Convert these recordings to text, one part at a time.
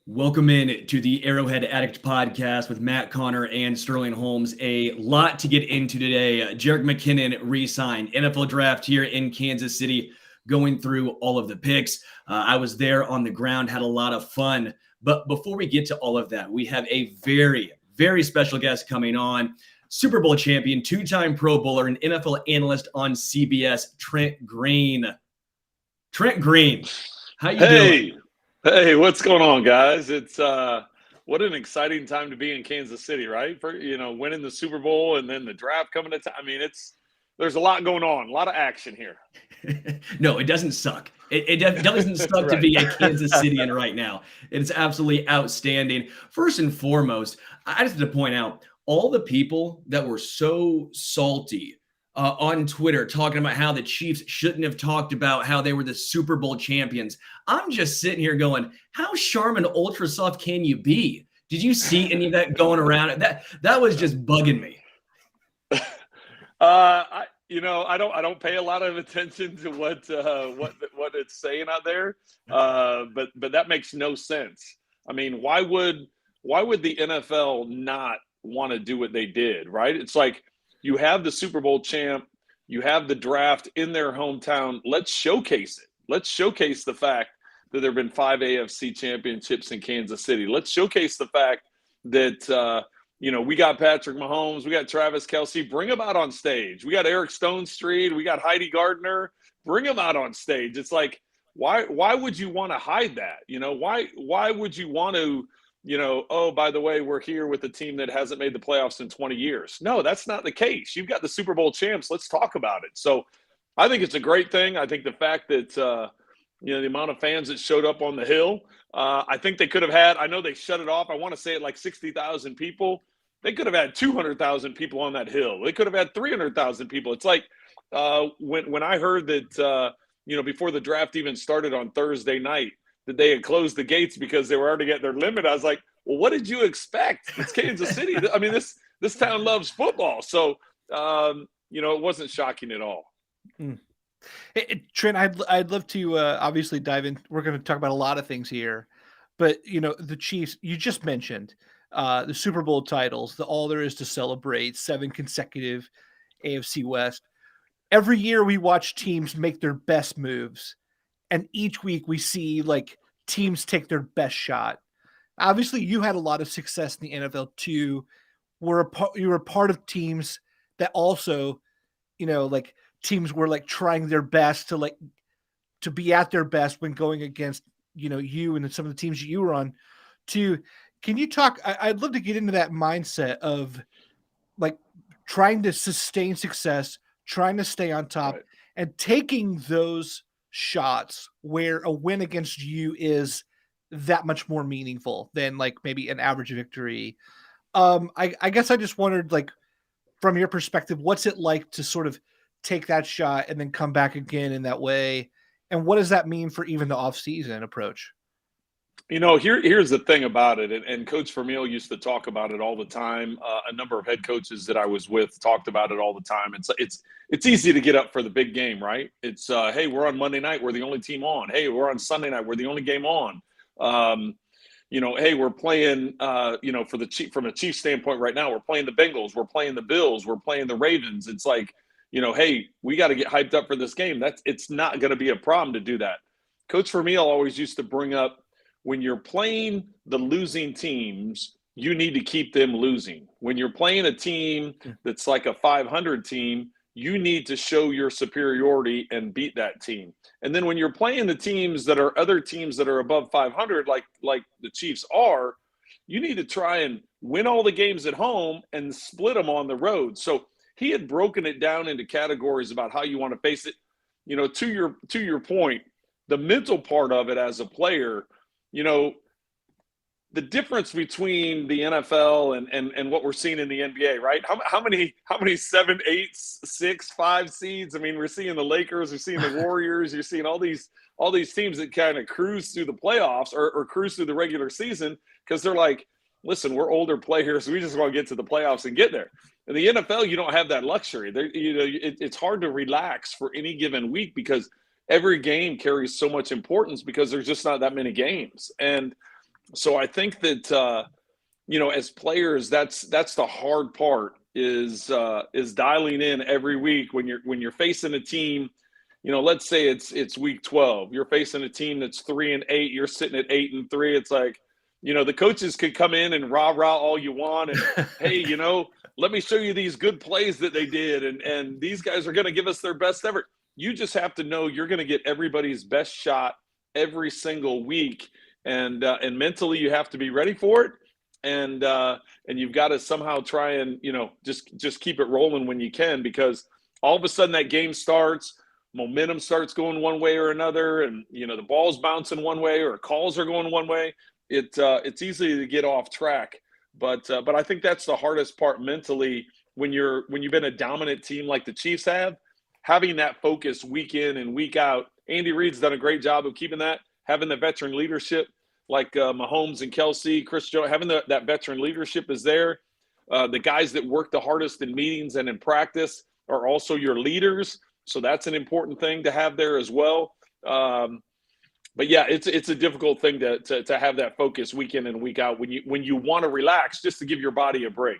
Welcome in to the Arrowhead Addict podcast with Matt Connor and Sterling Holmes. A lot to get into today. Jerick McKinnon re-signed. NFL draft here in Kansas City, going through all of the picks. I was there on the ground, had a lot of fun. But before we get to all of that, we have a very, very special guest coming on. Super Bowl champion, two-time Pro Bowler, and NFL analyst on CBS, Trent Green. Trent Green, how you doing? Hey, what's going on, guys? It's what an exciting time to be in Kansas City, right? For winning the Super Bowl and then the draft coming to town. I mean, there's a lot going on, a lot of action here. No, it doesn't suck. It doesn't suck to be a Kansas Cityan right now. It's absolutely outstanding. First and foremost, I just have to point out all the people that were so salty on Twitter talking about how the Chiefs shouldn't have talked about how they were the Super Bowl champions. I'm just sitting here going, how Charmin ultra soft can you be? Did you see any of that going around? That was just bugging me. I don't pay a lot of attention to what it's saying out there, but that makes no sense. I mean, why would the NFL not want to do what they did, right? It's like, you have the Super Bowl champ, you have the draft in their hometown. Let's showcase it. Let's showcase the fact that there have been 5 AFC championships in Kansas City. Let's showcase the fact that we got Patrick Mahomes, we got Travis Kelce. Bring them out on stage. We got Eric Stonestreet, we got Heidi Gardner. Bring them out on stage. It's like, why would you want to hide that? Why would you want to? Oh, by the way, we're here with a team that hasn't made the playoffs in 20 years. No, that's not the case. You've got the Super Bowl champs. Let's talk about it. So I think it's a great thing. I think the fact that, the amount of fans that showed up on the Hill, I think they could have had, I know they shut it off. I want to say it like 60,000 people. They could have had 200,000 people on that Hill. They could have had 300,000 people. It's like when I heard that, before the draft even started on Thursday night, that they had closed the gates because they were already at their limit. I was like, well, what did you expect? It's Kansas City. I mean, this town loves football. So, it wasn't shocking at all. Hey, Trent, I'd love to obviously dive in. We're going to talk about a lot of things here, but, the Chiefs, you just mentioned the Super Bowl titles, all there is to celebrate, 7 consecutive AFC West. Every year we watch teams make their best moves. And each week we see like teams take their best shot. Obviously, you had a lot of success in the NFL too. You were part of teams that also, teams were like trying their best to be at their best when going against, you and some of the teams you were on too. Can you talk? I'd love to get into that mindset of like trying to sustain success, trying to stay on top, right, and taking those shots where a win against you is that much more meaningful than like maybe an average victory. I guess I just wondered, like, from your perspective, what's it like to sort of take that shot and then come back again in that way? And what does that mean for even the off-season approach? Here's the thing about it, and Coach Vermeil used to talk about it all the time. A number of head coaches that I was with talked about it all the time. It's easy to get up for the big game, right? It's hey, we're on Monday night, we're the only team on. Hey, we're on Sunday night, we're the only game on. Hey, we're playing. From a Chiefs standpoint right now, we're playing the Bengals, we're playing the Bills, we're playing the Ravens. It's like, hey, we got to get hyped up for this game. It's not going to be a problem to do that. Coach Vermeil always used to bring up, when you're playing the losing teams, you need to keep them losing. When you're playing a team that's like a 500 team, you need to show your superiority and beat that team. And then when you're playing the teams that are other teams that are above 500, like the Chiefs are, you need to try and win all the games at home and split them on the road. So he had broken it down into categories about how you want to face it. To your point, the mental part of it as a player, the difference between the NFL and what we're seeing in the NBA, right? How many 7, 8, 6, 5 seeds? I mean, we're seeing the Lakers, we're seeing the Warriors, you're seeing all these teams that kind of cruise through the playoffs or cruise through the regular season because they're like, listen, we're older players, we just want to get to the playoffs and get there. In the NFL, you don't have that luxury. It's hard to relax for any given week because every game carries so much importance because there's just not that many games. And So I think that as players, that's the hard part is dialing in every week when you're facing a team. Let's say it's week 12. You're facing a team that's 3-8. You're sitting at 8-3. It's like, the coaches could come in and rah all you want, and hey, let me show you these good plays that they did, and these guys are going to give us their best effort. You just have to know you're going to get everybody's best shot every single week, and mentally you have to be ready for it, and you've got to somehow try and just keep it rolling when you can, because all of a sudden that game starts, momentum starts going one way or another, and the ball's bouncing one way or calls are going one way. It's easy to get off track, but I think that's the hardest part mentally when you've been a dominant team like the Chiefs have, having that focus week in and week out. Andy Reid's done a great job of keeping that, having the veteran leadership like Mahomes and Kelsey, Chris Jones, having that veteran leadership is there. The guys that work the hardest in meetings and in practice are also your leaders, so that's an important thing to have there as well. But yeah, it's a difficult thing to have that focus week in and week out when you want to relax, just to give your body a break.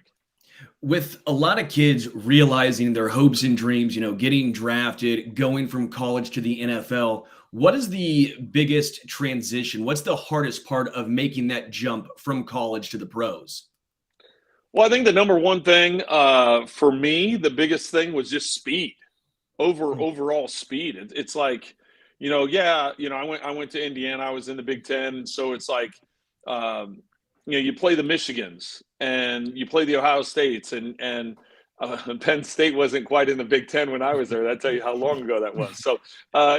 With a lot of kids realizing their hopes and dreams, getting drafted, going from college to the NFL, what is the biggest transition? What's the hardest part of making that jump from college to the pros? Well, I think the number one thing for me, the biggest thing was just speed, overall speed. It's like, I went to Indiana. I was in the Big Ten, so it's like, you play the Michigans and you play the Ohio States, and Penn State wasn't quite in the Big Ten when I was there. That'll tell you how long ago that was. So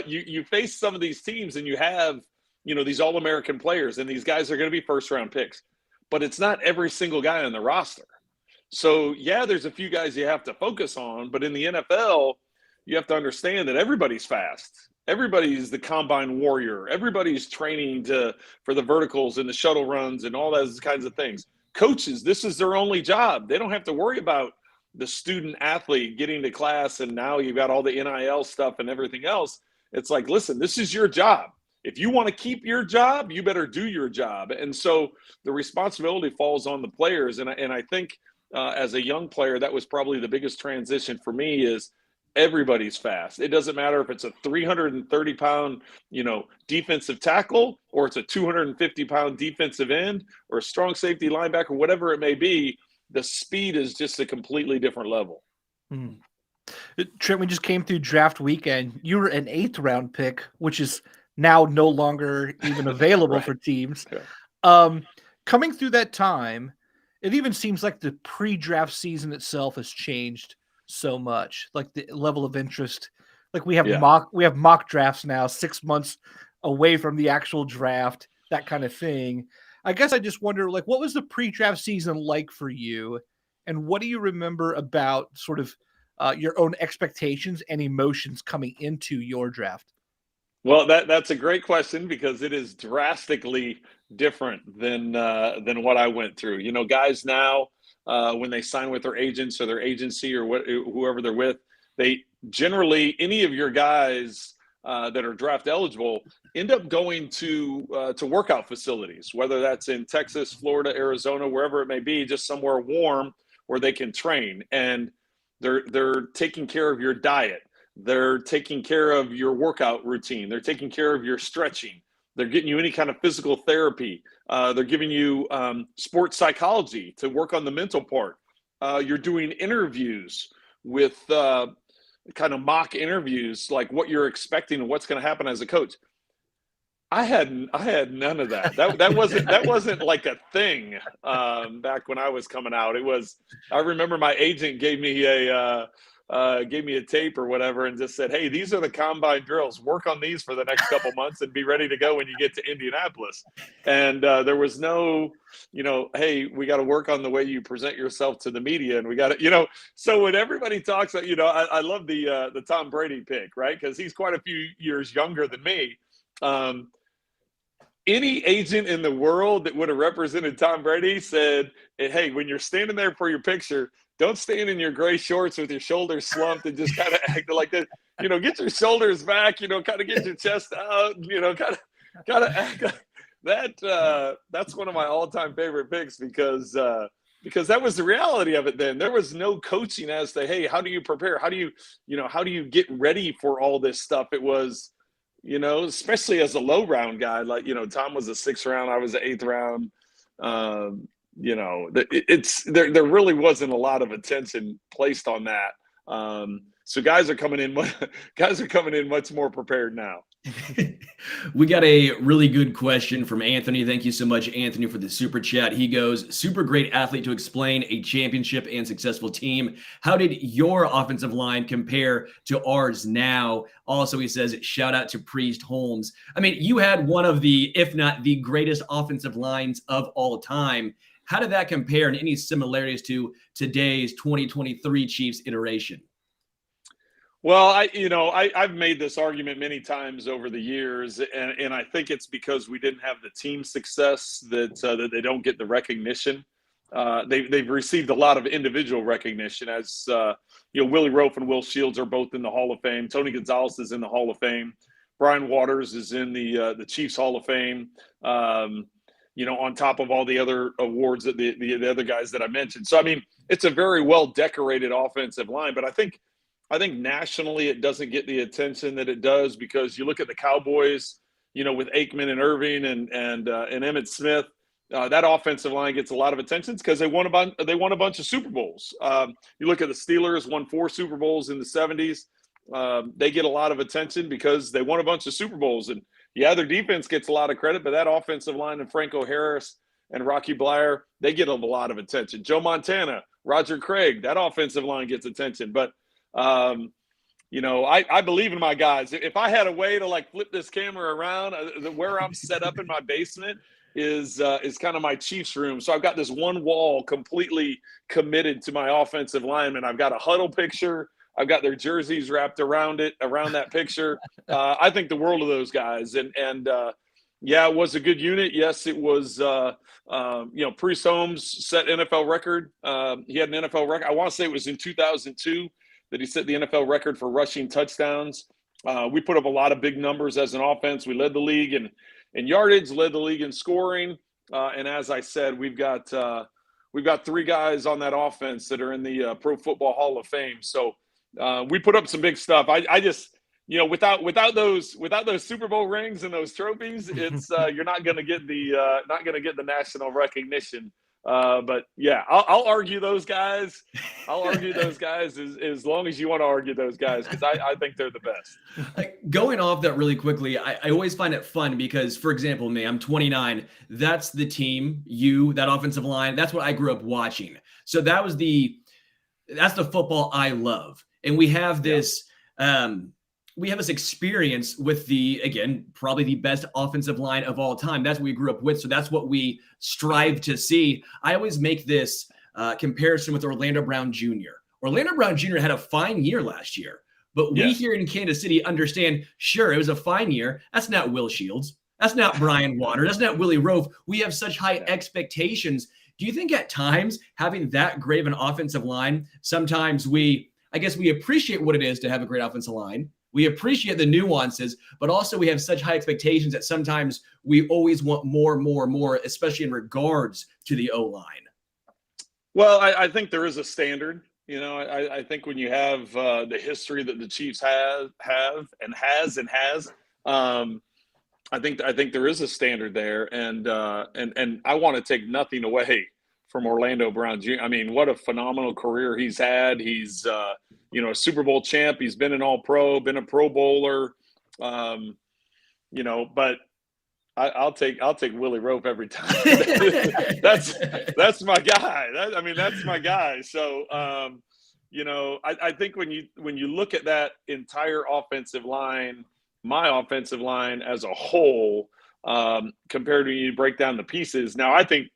you face some of these teams, and you have these All-American players, and these guys are going to be first-round picks, but it's not every single guy on the roster. So yeah, there's a few guys you have to focus on, but in the NFL, you have to understand that everybody's fast. Everybody's the combine warrior. Everybody's training for the verticals and the shuttle runs and all those kinds of things. Coaches, this is their only job. They don't have to worry about the student athlete getting to class, and now you've got all the NIL stuff and everything else. It's like, listen, this is your job. If you want to keep your job, you better do your job. And so the responsibility falls on the players. And I think as a young player, that was probably the biggest transition for me is everybody's fast. It doesn't matter if it's a 330-pound, defensive tackle, or it's a 250-pound defensive end, or a strong safety linebacker, whatever it may be. The speed is just a completely different level. Trent, we just came through draft weekend. You were an 8th round pick, which is now no longer even available Right. for teams. Yeah. Coming through that time, it even seems like the pre-draft season itself has changed so much, like the level of interest. Like we have mock drafts now, 6 months away from the actual draft, that kind of thing. I guess I just wonder, like, what was the pre-draft season like for you, and what do you remember about sort of your own expectations and emotions coming into your draft? Well, that's a great question, because it is drastically different than what I went through. Guys now, when they sign with their agents or their agency or whoever they're with, they generally, any of your guys that are draft eligible end up going to workout facilities, whether that's in Texas, Florida, Arizona, wherever it may be, just somewhere warm where they can train. And they're taking care of your diet. They're taking care of your workout routine. They're taking care of your stretching. They're getting you any kind of physical therapy. They're giving you sports psychology to work on the mental part. You're doing interviews with kind of mock interviews, like what you're expecting and what's going to happen as a coach. I had none of that. That wasn't like a thing back when I was coming out. I remember my agent gave me a tape or whatever and just said, hey, these are the combine drills. Work on these for the next couple months and be ready to go when you get to Indianapolis. And there was no, hey, we got to work on the way you present yourself to the media. And we got to, so when everybody talks, I love the Tom Brady pick, right? Because he's quite a few years younger than me. Any agent in the world that would have represented Tom Brady said, hey, when you're standing there for your picture, don't stand in your gray shorts with your shoulders slumped and just kind of act like that. Get your shoulders back, kind of get your chest out, kind of act like, that's one of my all-time favorite picks because that was the reality of it then. There was no coaching as to, hey, how do you prepare? How do you get ready for all this stuff? It was, especially as a low round guy, like, Tom was a 6th round, I was an 8th round. There really wasn't a lot of attention placed on that. So guys are coming in much more prepared now. We got a really good question from Anthony. Thank you so much, Anthony, for the super chat. He goes, super great athlete to explain a championship and successful team. How did your offensive line compare to ours now? Also, he says, shout out to Priest Holmes. I mean, you had one of the, if not the greatest offensive lines of all time. How did that compare and any similarities to today's 2023 Chiefs iteration? Well, I've made this argument many times over the years, and I think it's because we didn't have the team success that they don't get the recognition. They've received a lot of individual recognition, as Willie Rofe and Will Shields are both in the Hall of Fame. Tony Gonzalez is in the Hall of Fame. Brian Waters is in the Chiefs Hall of Fame. On top of all the other awards that the other guys that I mentioned. So I mean, it's a very well decorated offensive line, but I think nationally it doesn't get the attention that it does because you look at the Cowboys, with Aikman and Irving and Emmitt Smith, that offensive line gets a lot of attention because they won a bunch of Super Bowls. You look at the Steelers, won 4 Super Bowls in the 70s. They get a lot of attention because they won a bunch of Super Bowls. And yeah, their defense gets a lot of credit, but that offensive line and Franco Harris and Rocky Bleier, they get a lot of attention. Joe Montana, Roger Craig, that offensive line gets attention. But I believe in my guys. If I had a way to flip this camera around, where I'm set up in my basement is kind of my Chiefs room. So I've got this one wall completely committed to my offensive linemen. I've got a huddle picture. I've got their jerseys wrapped around that picture. I think the world of those guys. And yeah, it was a good unit. Yes, it was, Priest Holmes set NFL record. He had an NFL record. I want to say it was in 2002 that he set the NFL record for rushing touchdowns. We put up a lot of big numbers as an offense. We led the league in yardage, led the league in scoring. And as I said, we've got 3 guys on that offense that are in the Pro Football Hall of Fame. So we put up some big stuff. I just, without those Super Bowl rings and those trophies, it's you're not going to get the national recognition. But yeah, I'll argue those guys. I'll argue those guys as long as you want to argue those guys, because I think they're the best. Going off that really quickly, I always find it fun because, for example, me, I'm 29. That's the team, that offensive line. That's what I grew up watching. So that's the football I love. And we have this, experience with probably the best offensive line of all time. That's what we grew up with. So that's what we strive to see. I always make this comparison with Orlando Brown Jr. Orlando Brown Jr. had a fine year last year, but we here in Kansas City understand, sure, it was a fine year. That's not Will Shields. That's not Brian Waters. That's not Willie Rofe. We have such high expectations. Do you think at times having that great of an offensive line, sometimes we appreciate what it is to have a great offensive line. We appreciate the nuances, but also we have such high expectations that sometimes we always want more, especially in regards to the O-line. Well, I think there is a standard. I think when you have the history that the Chiefs have and has, I think there is a standard there, and I want to take nothing away from Orlando Brown Jr. I mean, what a phenomenal career he's had. He's a Super Bowl champ. He's been an All-Pro, been a Pro Bowler. But I'll take Willie Rofe every time. that's my guy. That's my guy. So I think when you look at that entire offensive line, my offensive line as a whole, compared to you break down the pieces. Now I think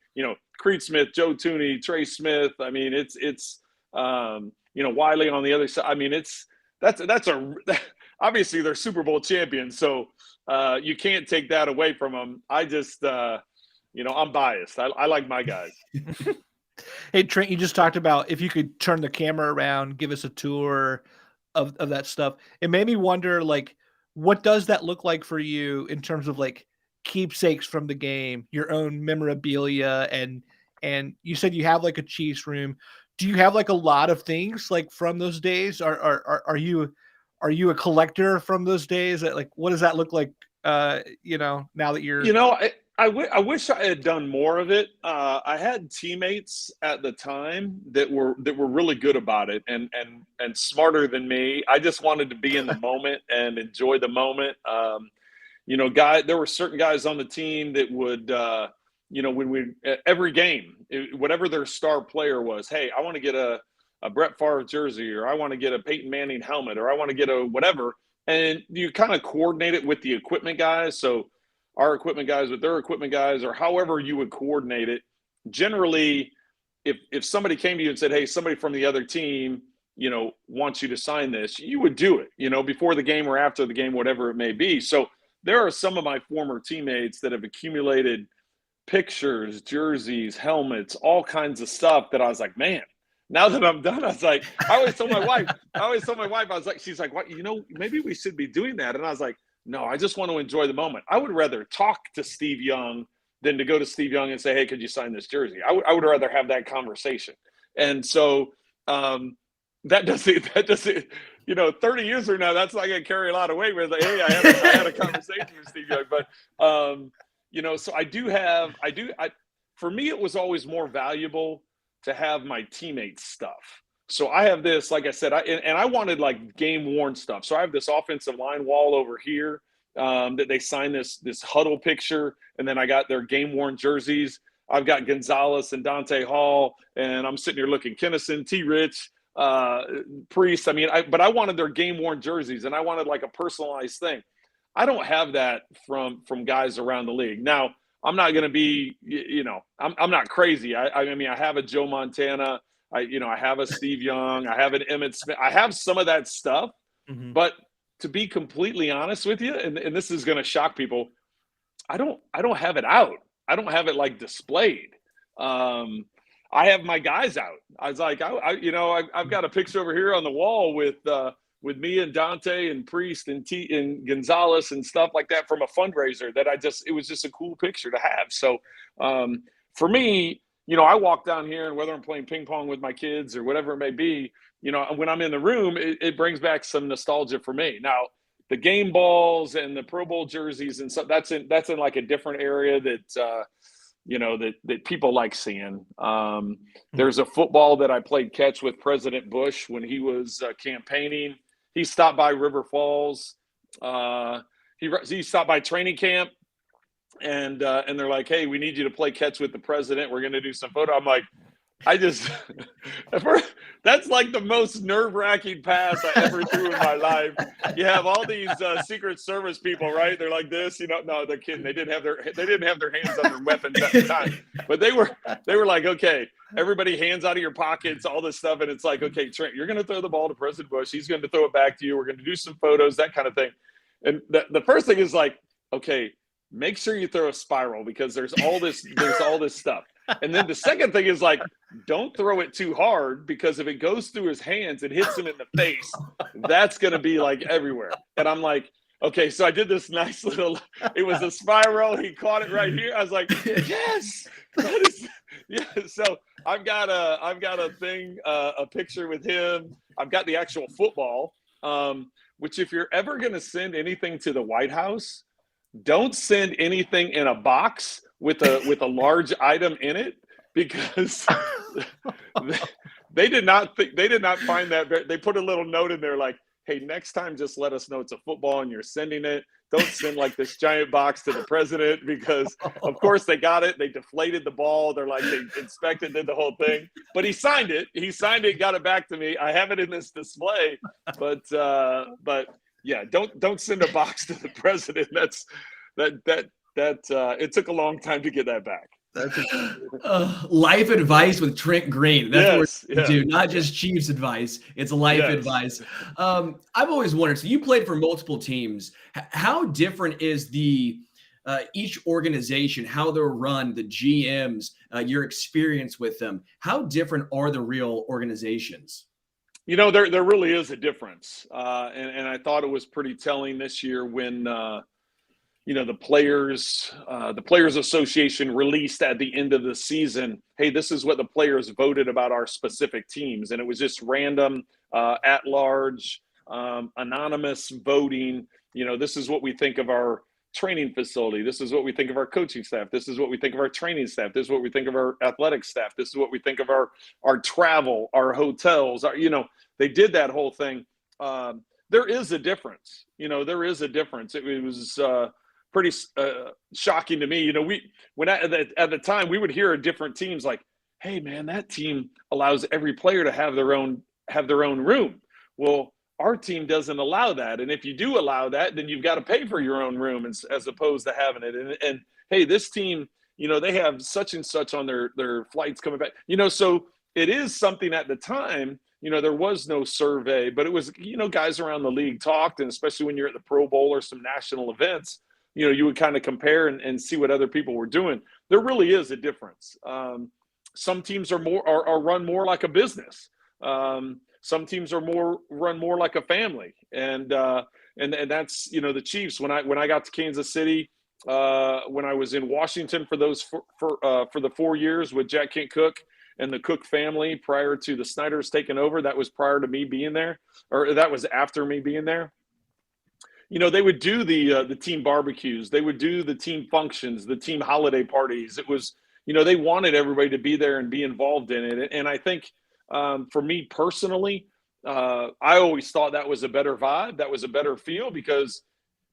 Creed Smith, Joe Tooney, Trey Smith. I mean, it's Wiley on the other side. I mean, that's obviously they're Super Bowl champions, so you can't take that away from them. I just I'm biased. I like my guys. Hey, Trent, you just talked about if you could turn the camera around, give us a tour of that stuff. It made me wonder, what does that look like for you in terms of keepsakes from the game, your own memorabilia, and you said you have like a Chiefs room. Do you have like a lot of things like from those days? Are you a collector from those days? Like, what does that look like? Now that you're, I wish I had done more of it. I had teammates at the time that were really good about it and smarter than me. I just wanted to be in the moment and enjoy the moment. There were certain guys on the team that would, when every game, whatever their star player was, hey, I want to get a Brett Favre jersey, or I want to get a Peyton Manning helmet, or I want to get a whatever. And you kind of coordinate it with the equipment guys. So our equipment guys with their equipment guys, or however you would coordinate it. Generally, if somebody came to you and said, hey, somebody from the other team, wants you to sign this, you would do it, before the game or after the game, whatever it may be. So there are some of my former teammates that have accumulated pictures, jerseys, helmets, all kinds of stuff that I was like, man, now that I'm done, I was like, I always told my wife, I was like, she's like, what, maybe we should be doing that. And I was like, no, I just want to enjoy the moment. I would rather talk to Steve Young than to go to Steve Young and say, hey, could you sign this jersey? I would rather have that conversation. And so that doesn't, 30 years from now, that's not going to carry a lot of weight. Where it's like, hey, I had a conversation with Steve Young. But, so for me, it was always more valuable to have my teammates' stuff. So I have this, like I said, I wanted like game worn stuff. So I have this offensive line wall over here that they signed this huddle picture, and then I got their game worn jerseys. I've got Gonzalez and Dante Hall, and I'm sitting here looking Kennison, T. Rich, Priest. But I wanted their game worn jerseys, and I wanted like a personalized thing. I don't have that from guys around the league. Now, I'm not going to be, I'm not crazy. I have a Joe Montana. I have a Steve Young. I have an Emmitt Smith. I have some of that stuff. Mm-hmm. But to be completely honest with you, and this is going to shock people, I don't have it out. I don't have it like displayed. I have my guys out. I was like, I've got a picture over here on the wall with me and Dante and Priest and Gonzalez and stuff like that from a fundraiser that it was just a cool picture to have. So for me, I walk down here, and whether I'm playing ping pong with my kids or whatever it may be, when I'm in the room, it brings back some nostalgia for me. Now, the game balls and the Pro Bowl jerseys and stuff, that's in like a different area that, that people like seeing. There's a football that I played catch with President Bush when he was campaigning. He stopped by River Falls. He stopped by training camp. And they're like, hey, we need you to play catch with the president. We're going to do some photo. I'm like, that's like the most nerve-wracking pass I ever threw in my life. You have all these Secret Service people, right? They're like this, no, they're kidding. They didn't have their hands on their weapons at the time. But they were like, okay, everybody hands out of your pockets, all this stuff. And it's like, okay, Trent, you're going to throw the ball to President Bush. He's going to throw it back to you. We're going to do some photos, that kind of thing. And the first thing is like, okay, make sure you throw a spiral because there's all this stuff. And then the second thing is like, don't throw it too hard because if it goes through his hands and hits him in the face, that's going to be like everywhere. And I'm like, okay, so I did this nice it was a spiral. He caught it right here. I was like, yes, yeah. So I've got a thing, a picture with him. I've got the actual football, which if you're ever going to send anything to the White House, don't send anything in a box with a large item in it because they did not find that. They put a little note in there like, hey, next time just let us know it's a football and you're sending it. Don't send like this giant box to the president because of course they got it. They deflated the ball. They're like, they inspected, did the whole thing, but he signed it, got it back to me. I have it in this display, but yeah, don't send a box to the president. It took a long time to get that back. Life advice with Trent Green. That's what we do, not just Chiefs advice. It's life advice. I've always wondered, so you played for multiple teams. How different is the each organization, how they're run, the GMs, your experience with them? How different are the real organizations? There really is a difference. And I thought it was pretty telling this year when the players association released at the end of the season, hey, this is what the players voted about our specific teams. And it was just random, at large, anonymous voting. This is what we think of our training facility. This is what we think of our coaching staff. This is what we think of our training staff. This is what we think of our athletic staff. This is what we think of our travel, our hotels. They did that whole thing. There is a difference. There is a difference. It was pretty shocking to me. At the time we would hear different teams like, hey man, that team allows every player to have their own room. Well, our team doesn't allow that. And if you do allow that, then you've got to pay for your own room as opposed to having it. And hey, this team, they have such and such on their flights coming back, so it is something at the time. There was no survey, but it was, guys around the league talked, and especially when you're at the Pro Bowl or some national events, you would kind of compare and see what other people were doing. There really is a difference. Some teams are run more like a business. Some teams are run more like a family, and that's the Chiefs. When I got to Kansas City, when I was in Washington for the 4 years with Jack Kent Cooke and the Cook family prior to the Snyders taking over, that was prior to me being there, or that was after me being there. They would do the team barbecues, they would do the team functions, the team holiday parties. It was, they wanted everybody to be there and be involved in it, and I think. For me personally, I always thought that was a better vibe. That was a better feel because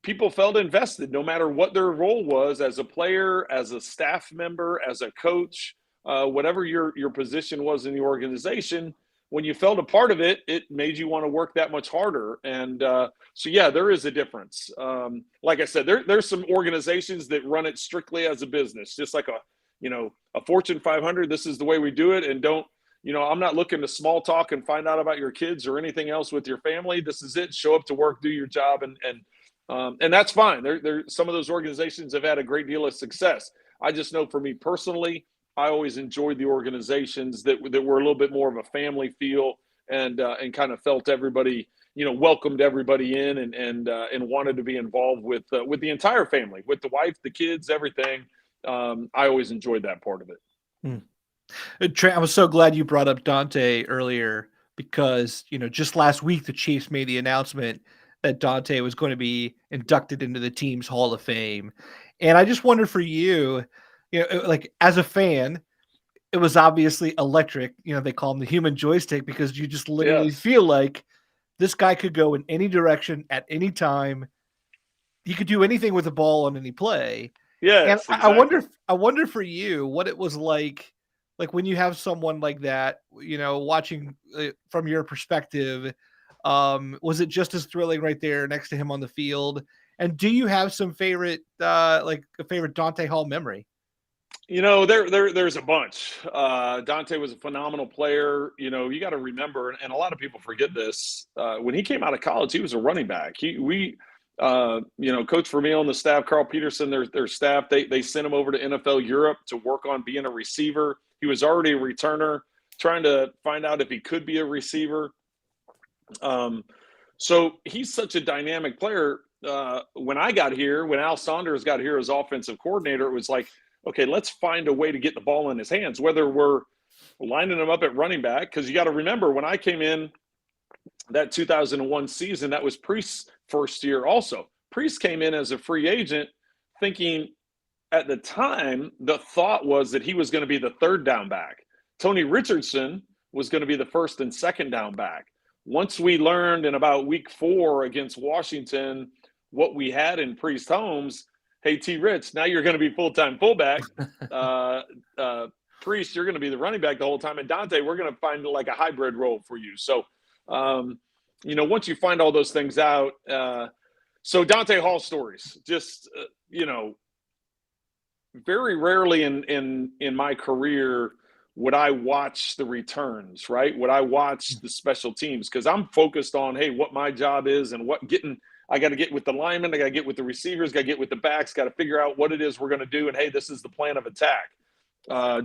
people felt invested no matter what their role was as a player, as a staff member, as a coach, whatever your position was in the organization. When you felt a part of it, it made you want to work that much harder. And so, yeah, there is a difference. Like I said, there's some organizations that run it strictly as a business, just like a Fortune 500. This is the way we do it. And don't, I'm not looking to small talk and find out about your kids or anything else with your family. This is it. Show up to work, do your job, and that's fine. Some of those organizations have had a great deal of success. I just know for me personally, I always enjoyed the organizations that were a little bit more of a family feel and kind of felt everybody, welcomed everybody in and wanted to be involved with the entire family, with the wife, the kids, everything. I always enjoyed that part of it. Hmm. Trent, I was so glad you brought up Dante earlier because, just last week, the Chiefs made the announcement that Dante was going to be inducted into the team's Hall of Fame. And I just wondered for you, like as a fan, it was obviously electric. They call him the human joystick because you just literally feel like this guy could go in any direction at any time. He could do anything with the ball on any play. Yeah. And exactly. I wonder for you what it was like when you have someone like that, watching from your perspective, was it just as thrilling right there next to him on the field? And do you have some favorite, like a favorite Dante Hall memory? There's a bunch. Dante was a phenomenal player. You got to remember, and a lot of people forget this. When he came out of college, he was a running back. Coach Vermeil and the staff, Carl Peterson, their staff, they sent him over to NFL Europe to work on being a receiver. He was already a returner, trying to find out if he could be a receiver. So he's such a dynamic player. When I got here, when Al Saunders got here as offensive coordinator, it was like, okay, let's find a way to get the ball in his hands, whether we're lining him up at running back. Because you got to remember, when I came in that 2001 season, that was Priest's first year also. Priest came in as a free agent thinking at the time, the thought was that he was going to be the third down back. Tony Richardson was going to be the first and second down back. Once we learned in about week 4 against Washington what we had in Priest Holmes, hey, T. Rich, now you're going to be full-time fullback. Priest, you're going to be the running back the whole time. And Dante, we're going to find like a hybrid role for you. So, once you find all those things out, so Dante Hall stories, just, very rarely in my career would I watch the returns, right? Would I watch the special teams? Because I'm focused on, hey, what my job is and I got to get with the linemen, I got to get with the receivers, got to get with the backs, got to figure out what it is we're going to do. And, hey, this is the plan of attack.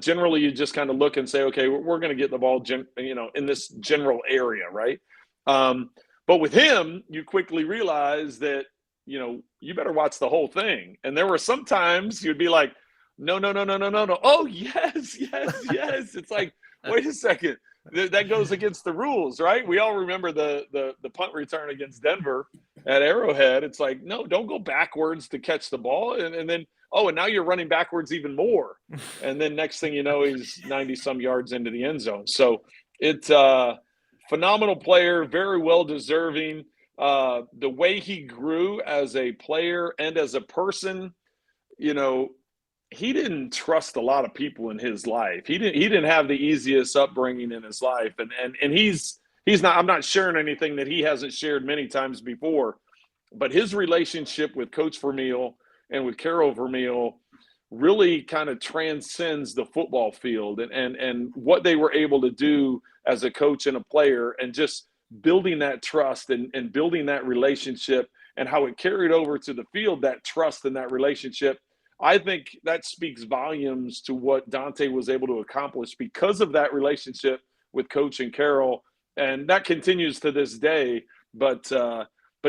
Generally, you just kind of look and say, okay, we're going to get the ball, in this general area, right? But with him, you quickly realize that you better watch the whole thing. And there were some times you'd be like, no. Oh, yes. It's like, wait a second. That goes against the rules, right? We all remember the punt return against Denver at Arrowhead. It's like, no, don't go backwards to catch the ball. And then, and now you're running backwards even more. And then next thing you know, he's 90-some yards into the end zone. So it's a phenomenal player, very well deserving. The way he grew as a player and as a person, he didn't trust a lot of people in his life. He didn't have the easiest upbringing in his life. And he's not, I'm not sharing anything that he hasn't shared many times before, but his relationship with Coach Vermeil and with Carol Vermeil really kind of transcends the football field and what they were able to do as a coach and a player, and just building that trust and building that relationship, and how it carried over to the field, that trust and that relationship. I think that speaks volumes to what Dante was able to accomplish because of that relationship with Coach and Carol, and that continues to this day. But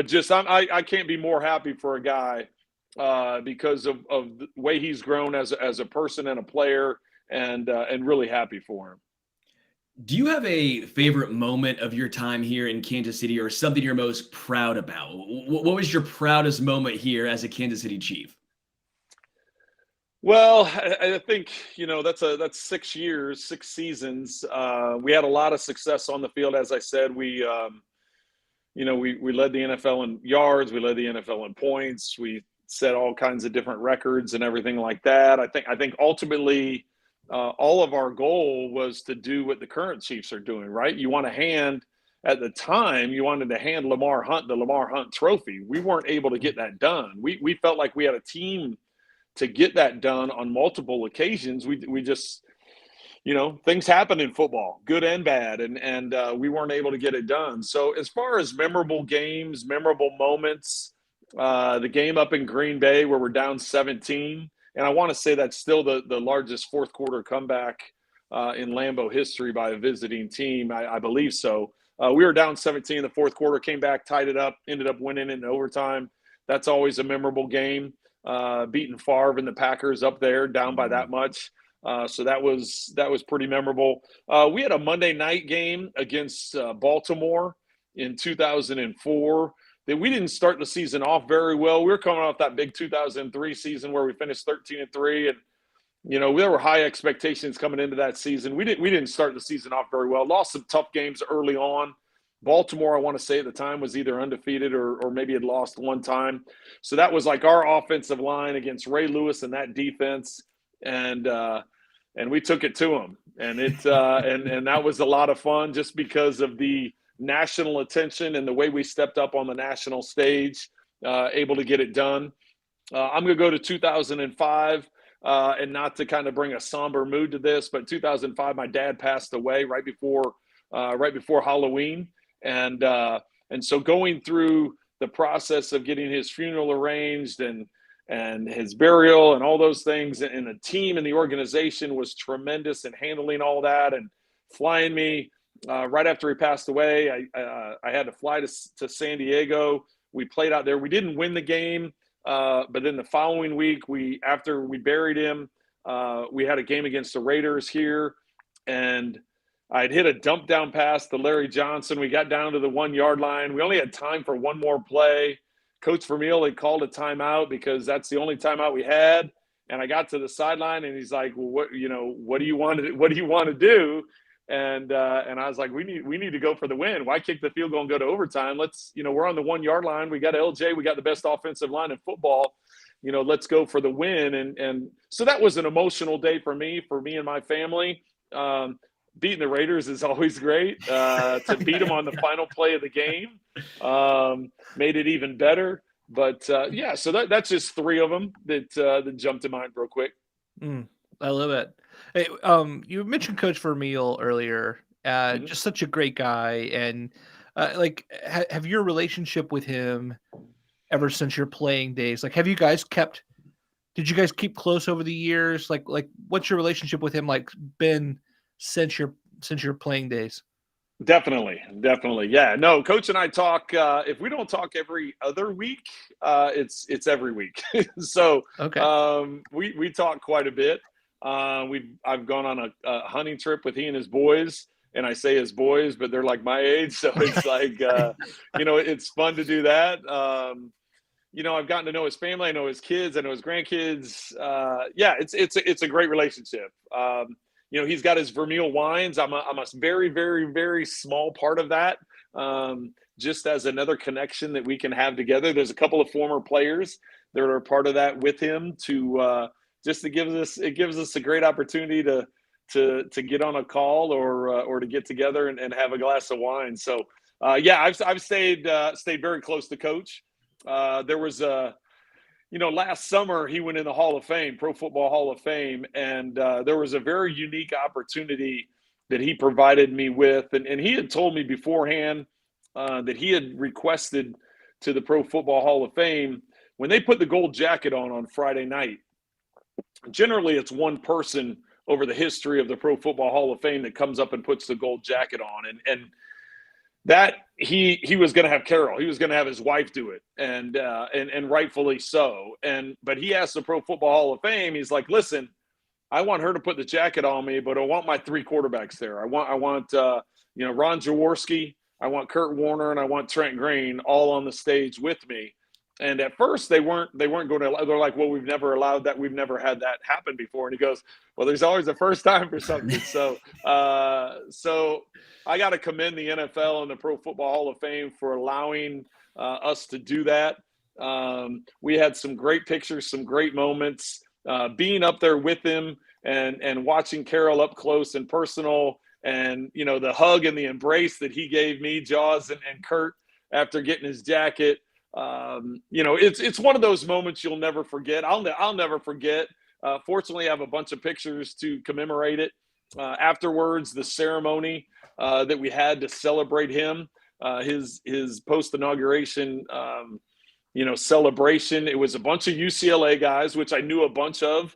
just I can't be more happy for a guy because of the way he's grown as a person and a player, and really happy for him. Do you have a favorite moment of your time here in Kansas City, or something you're most proud about? What was your proudest moment here as a Kansas City Chief? Well, I think, that's 6 years, 6 seasons. We had a lot of success on the field. As I said, we led the NFL in yards. We led the NFL in points. We set all kinds of different records and everything like that. I think ultimately all of our goal was to do what the current Chiefs are doing, right? At the time, you wanted to hand Lamar Hunt the Lamar Hunt trophy. We weren't able to get that done. We felt like we had a team to get that done on multiple occasions. We just, things happen in football, good and bad, and we weren't able to get it done. So as far as memorable games, memorable moments, the game up in Green Bay where we're down 17, and I want to say that's still the largest fourth quarter comeback in Lambeau history by a visiting team. I believe so. We were down 17 in the fourth quarter, came back, tied it up, ended up winning it in overtime. That's always a memorable game. Beating Favre and the Packers up there down by that much. So that was pretty memorable. We had a Monday night game against Baltimore in 2004 that we didn't start the season off very well. We were coming off that big 2003 season where we finished 13-3, and there were high expectations coming into that season. We didn't start the season off very well. Lost some tough games early on. Baltimore, I want to say at the time, was either undefeated or maybe had lost one time. So that was like our offensive line against Ray Lewis and that defense, and we took it to them. And and that was a lot of fun just because of the national attention and the way we stepped up on the national stage, able to get it done. I'm going to go to 2005, and not to kind of bring a somber mood to this, but 2005, my dad passed away right before Halloween. And so going through the process of getting his funeral arranged and his burial and all those things, and the team and the organization was tremendous in handling all that and flying me right after he passed away. I had to fly to San Diego. We played out there. We didn't win the game, but then the following week, after we buried him, we had a game against the Raiders here, and I'd hit a dump down pass to Larry Johnson. We got down to the 1 yard line. We only had time for one more play. Coach Vermeil had called a timeout because that's the only timeout we had. And I got to the sideline, and he's like, "Well, what do you want to do?" And I was like, "We need to go for the win. Why kick the field goal and go to overtime? We're on the 1 yard line. We got LJ. We got the best offensive line in football. Let's go for the win." And so that was an emotional day for me and my family. Beating the Raiders is always great. To beat them on the final play of the game made it even better. But so that's just 3 of them that jumped to mind real quick. I love it. Hey, you mentioned Coach Vermeil earlier. Just such a great guy, and have your relationship with him ever since your playing days? Like, have you guys did you guys keep close over the years? Like what's your relationship with him been since your playing days? Definitely. Yeah. No, Coach and I talk. If we don't talk every other week, it's every week. So Okay. we talk quite a bit. I've gone on a hunting trip with he and his boys, and I say his boys, but they're like my age, so it's like it's fun to do that. I've gotten to know his family, I know his kids, I know his grandkids. Yeah, it's a great relationship. He's got his Vermeil wines. I'm a very, very, very small part of that. Just as another connection that we can have together. There's a couple of former players that are part of that with him to gives us a great opportunity to get on a call or to get together and have a glass of wine. So I've stayed very close to Coach. There was last summer he went in the Hall of Fame, Pro Football Hall of Fame, and there was a very unique opportunity that he provided me with, and he had told me beforehand that he had requested to the Pro Football Hall of Fame when they put the gold jacket on Friday night. Generally, it's one person over the history of the Pro Football Hall of Fame that comes up and puts the gold jacket on, and that he was going to have Carol. He was going to have his wife do it, and rightfully so. But he asked the Pro Football Hall of Fame. He's like, "Listen, I want her to put the jacket on me, but I want my three quarterbacks there. I want Ron Jaworski, I want Kurt Warner, and I want Trent Green all on the stage with me." And at first they weren't going to. They're like, "Well, we've never allowed that. We've never had that happen before." And he goes, "Well, there's always a first time for something." So I got to commend the NFL and the Pro Football Hall of Fame for allowing us to do that. We had some great pictures, some great moments. Being up there with him and watching Carol up close and personal, and the hug and the embrace that he gave me, Jaws and Kurt, after getting his jacket. It's one of those moments you'll never forget. I'll never forget. Fortunately, I have a bunch of pictures to commemorate it. Afterwards, the ceremony that we had to celebrate him, his post-inauguration, celebration. It was a bunch of UCLA guys, which I knew a bunch of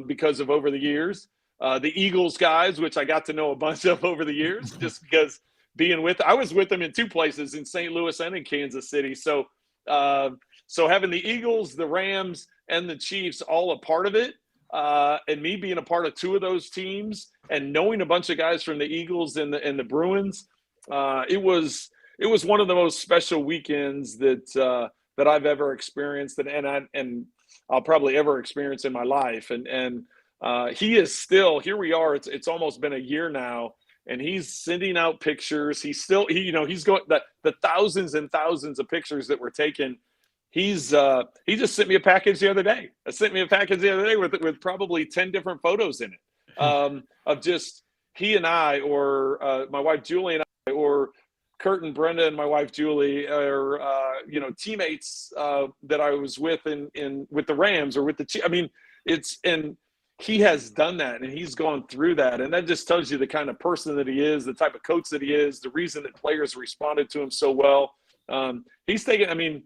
because of over the years. The Eagles guys, which I got to know a bunch of over the years, just because I was with them in two places, in St. Louis and in Kansas City. So having the Eagles, the Rams, and the Chiefs all a part of it, and me being a part of two of those teams, and knowing a bunch of guys from the Eagles and the Bruins, it was one of the most special weekends that I've ever experienced, and I'll probably ever experience in my life. And he is still here. We are. It's almost been a year now, and he's sending out pictures. He's going the thousands and thousands of pictures that were taken. He just sent me a package the other day. With probably 10 different photos in it of just he and I, or my wife Julie and I, or Kurt and Brenda and my wife Julie, or teammates that I was with with the Rams or with the Chiefs. I mean, and he has done that, and he's gone through that, and that just tells you the kind of person that he is, the type of coach that he is, the reason that players responded to him so well. He's taken. I mean,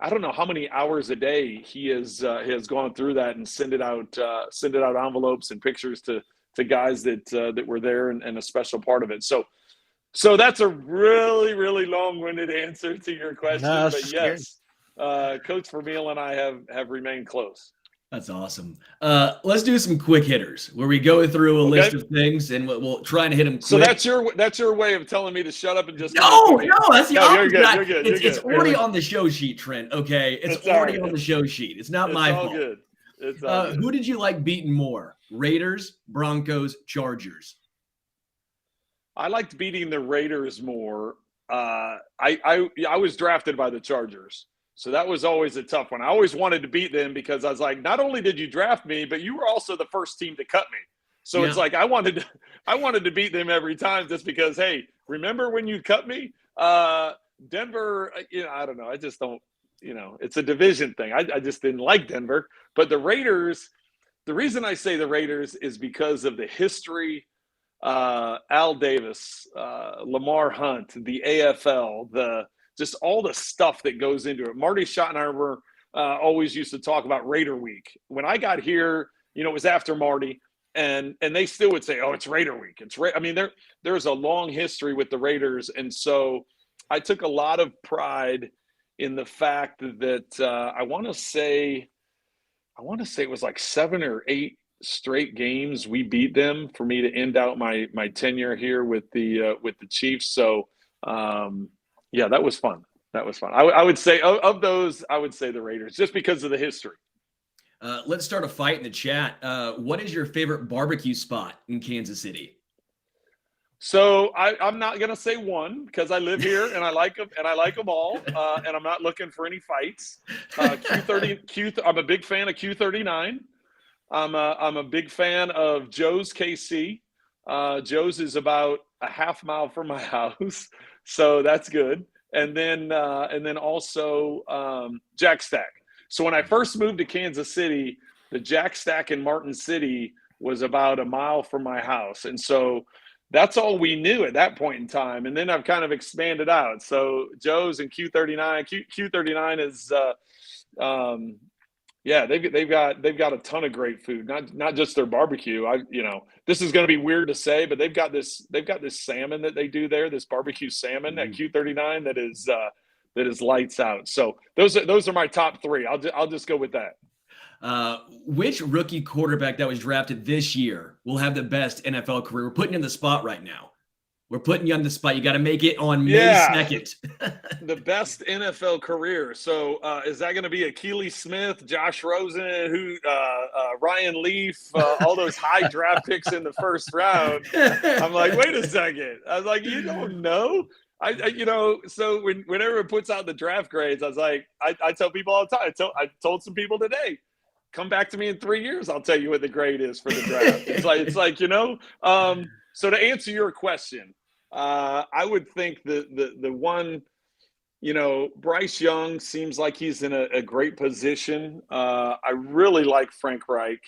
I don't know how many hours a day he has gone through that and send it out envelopes and pictures to guys that were there and a special part of it. So that's a really, really long-winded answer to your question. No, but yes, Coach Vermeil and I have remained close. That's awesome. Let's do some quick hitters where we go through a list of things and we'll try and hit them quick. So that's your way of telling me to shut up and just no, that's the opposite. You're good. It's already on the show sheet, Trent. Okay, it's already on the show sheet. It's not my fault. Good. It's all good. Who did you like beating more? Raiders, Broncos, Chargers? I liked beating the Raiders more. I was drafted by the Chargers. So that was always a tough one. I always wanted to beat them because I was like, not only did you draft me, but you were also the first team to cut me. So It's like I wanted to beat them every time just because, hey, remember when you cut me? Denver, I don't know. I just don't, it's a division thing. I just didn't like Denver. But the Raiders, the reason I say the Raiders is because of the history, Al Davis, Lamar Hunt, the AFL, just all the stuff that goes into it. Marty Schottenheimer always used to talk about Raider Week. When I got here, it was after Marty, and they still would say, "Oh, it's Raider week." I mean, there's a long history with the Raiders, and so I took a lot of pride in the fact that I want to say it was like 7 or 8 straight games we beat them for me to end out my tenure here with the Chiefs. So yeah, that was fun. That was fun. I would say of those, I would say the Raiders, just because of the history. Let's start a fight in the chat. What is your favorite barbecue spot in Kansas City? So I'm not gonna say one because I live here and I like them all, and I'm not looking for any fights. Q30, I'm a big fan of Q39. I'm a big fan of Joe's KC. Joe's is about a half mile from my house, so that's good. And then also Jack Stack. So when I first moved to Kansas City, the Jack Stack in Martin City was about a mile from my house, and so that's all we knew at that point in time. And then I've kind of expanded out. So Joe's and Q39. Q39 is yeah, they've got a ton of great food. Not just their barbecue. This is going to be weird to say, but they've got this salmon that they do there, this barbecue salmon at Q39 that is lights out. So those are my top 3. I'll just go with that. Which rookie quarterback that was drafted this year will have the best NFL career? We're putting you in the spot right now. We're putting you on the spot. You got to make it on May 2nd. The best NFL career. So is that going to be Akili Smith, Josh Rosen, Ryan Leaf, all those high draft picks in the first round? I'm like, wait a second. I was like, you don't know? So whenever it puts out the draft grades, I was like, I tell people all the time. I told some people today, come back to me in 3 years. I'll tell you what the grade is for the draft. It's like so to answer your question, I would think the one, Bryce Young seems like he's in a great position. I really like Frank Reich.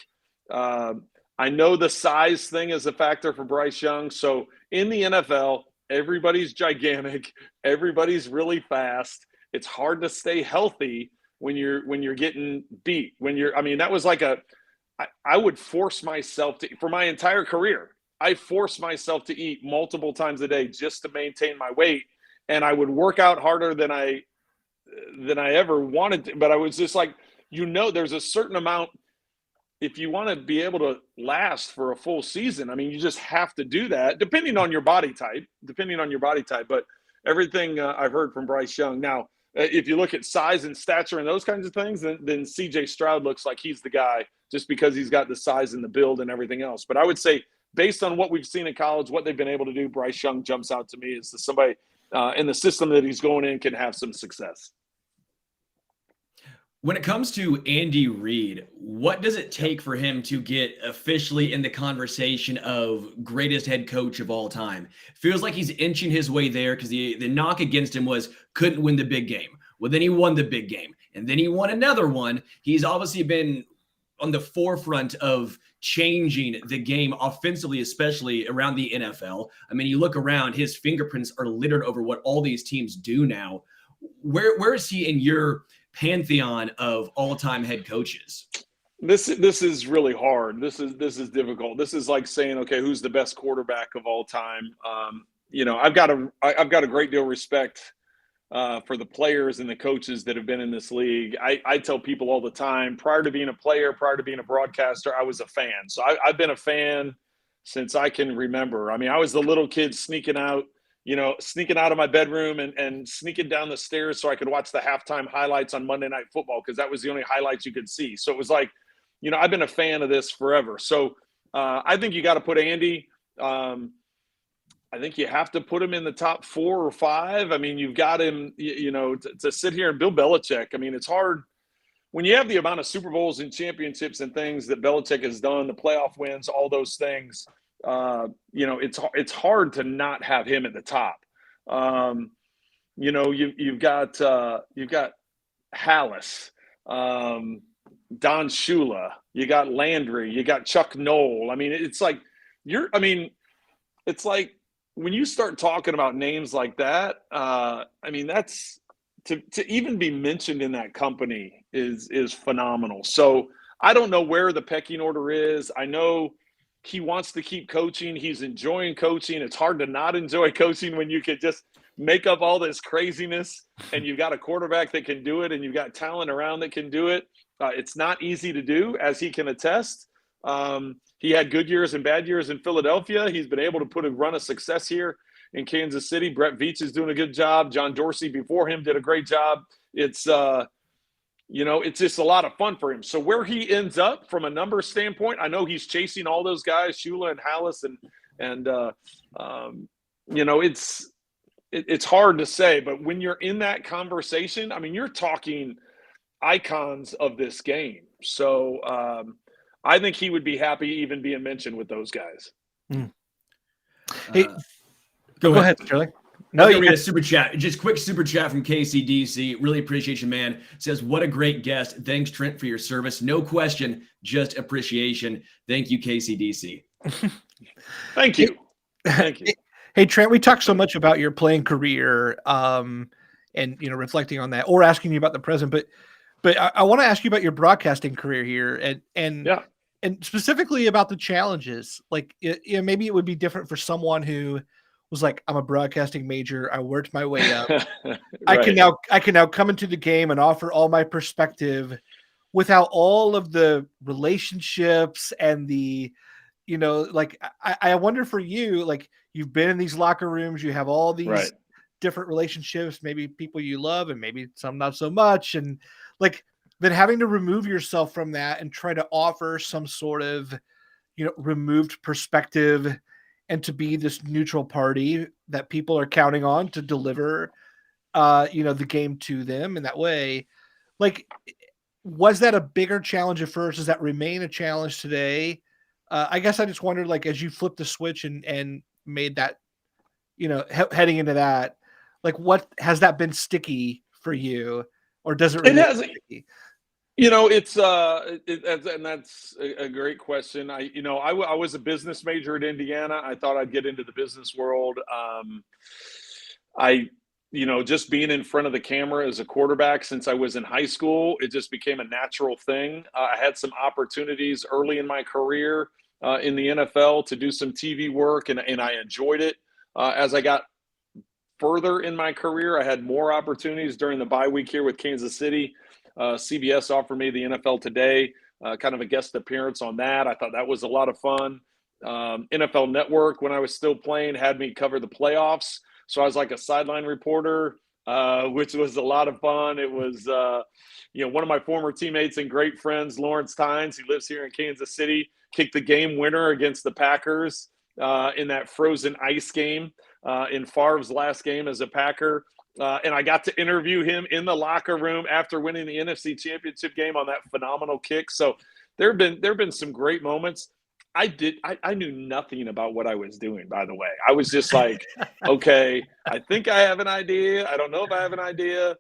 I know the size thing is a factor for Bryce Young. So in the NFL, everybody's gigantic. Everybody's really fast. It's hard to stay healthy when you're getting beat. That was like I would force myself to, for my entire career, I forced myself to eat multiple times a day just to maintain my weight. And I would work out harder than I ever wanted to. But I was just like, there's a certain amount, if you want to be able to last for a full season, you just have to do that, depending on your body type. But everything I've heard from Bryce Young. Now, if you look at size and stature and those kinds of things, then CJ Stroud looks like he's the guy just because he's got the size and the build and everything else. But I would say, based on what we've seen in college, what they've been able to do, Bryce Young jumps out to me as somebody in the system that he's going in can have some success. When it comes to Andy Reid, what does it take for him to get officially in the conversation of greatest head coach of all time? Feels like he's inching his way there because the knock against him was couldn't win the big game. Well, then he won the big game, and then he won another one. He's obviously been on the forefront of changing the game offensively, especially around the NFL. You look around, his fingerprints are littered over what all these teams do now. Where is he in your pantheon of all-time head coaches? This is really hard. This is difficult. This is like saying, okay, who's the best quarterback of all time? I've got a great deal of respect for the players and the coaches that have been in this league. I tell people all the time, prior to being a player, prior to being a broadcaster, I was a fan. So I've been a fan since I can remember. I was the little kid sneaking out of my bedroom and sneaking down the stairs so I could watch the halftime highlights on Monday Night Football because that was the only highlights you could see. So it was like, I've been a fan of this forever. So I think you got to put Andy. I think you have to put him in the top 4 or 5. You've got him, to sit here and Bill Belichick. It's hard when you have the amount of Super Bowls and championships and things that Belichick has done, the playoff wins, all those things. It's hard to not have him at the top. You've got Hallis, Don Shula, you got Landry, you got Chuck Noll. It's like when you start talking about names like that, that's to even be mentioned in that company is phenomenal. So I don't know where the pecking order is. I know he wants to keep coaching. He's enjoying coaching. It's hard to not enjoy coaching when you could just make up all this craziness and you've got a quarterback that can do it and you've got talent around that can do it. It's not easy to do, as he can attest. He had good years and bad years in Philadelphia. He's been able to put a run of success here in Kansas City. Brett Veach is doing a good job. John Dorsey before him did a great job. It's it's just a lot of fun for him. So where he ends up from a numbers standpoint, I know he's chasing all those guys, Shula and Hallis, it's hard to say. But when you're in that conversation, I mean, you're talking icons of this game. So I think he would be happy even being mentioned with those guys. Hey, go ahead, Sterling. No, you got a super chat. Just quick super chat from KCDC. Really appreciate you, man. Says, what a great guest. Thanks, Trent, for your service. No question, just appreciation. Thank you, KCDC. Thank you. Thank you. Hey, Trent, we talked so much about your playing career and, reflecting on that or asking you about the present, but I want to ask you about your broadcasting career here and specifically about the challenges. Like, maybe it would be different for someone who was like, I'm a broadcasting major. I worked my way up. Right. I can now come into the game and offer all my perspective without all of the relationships and the, I wonder for you, like, you've been in these locker rooms, you have all these different relationships, maybe people you love and maybe some not so much. And like, then having to remove yourself from that and try to offer some sort of, removed perspective and to be this neutral party that people are counting on to deliver, the game to them in that way. Like, was that a bigger challenge at first? Does that remain a challenge today? I guess I just wondered, like, as you flipped the switch and made that, heading into that, like, what has that been sticky for you, or does it? It hasn't. Sticky? And that's a great question. I was a business major at Indiana. I thought I'd get into the business world. Just being in front of the camera as a quarterback since I was in high school, it just became a natural thing. I had some opportunities early in my career in the NFL to do some TV work, and I enjoyed it. As I got further in my career, I had more opportunities during the bye week here with Kansas City. CBS offered me the NFL Today, kind of a guest appearance on that. I thought that was a lot of fun. NFL Network, when I was still playing, had me cover the playoffs. So I was like a sideline reporter, which was a lot of fun. It was, one of my former teammates and great friends, Lawrence Tynes, he lives here in Kansas City, kicked the game winner against the Packers in that frozen ice game in Favre's last game as a Packer. And I got to interview him in the locker room after winning the NFC Championship game on that phenomenal kick. So there have been some great moments. I knew nothing about what I was doing, by the way. I was just like, okay, I think I have an idea. I don't know if I have an idea.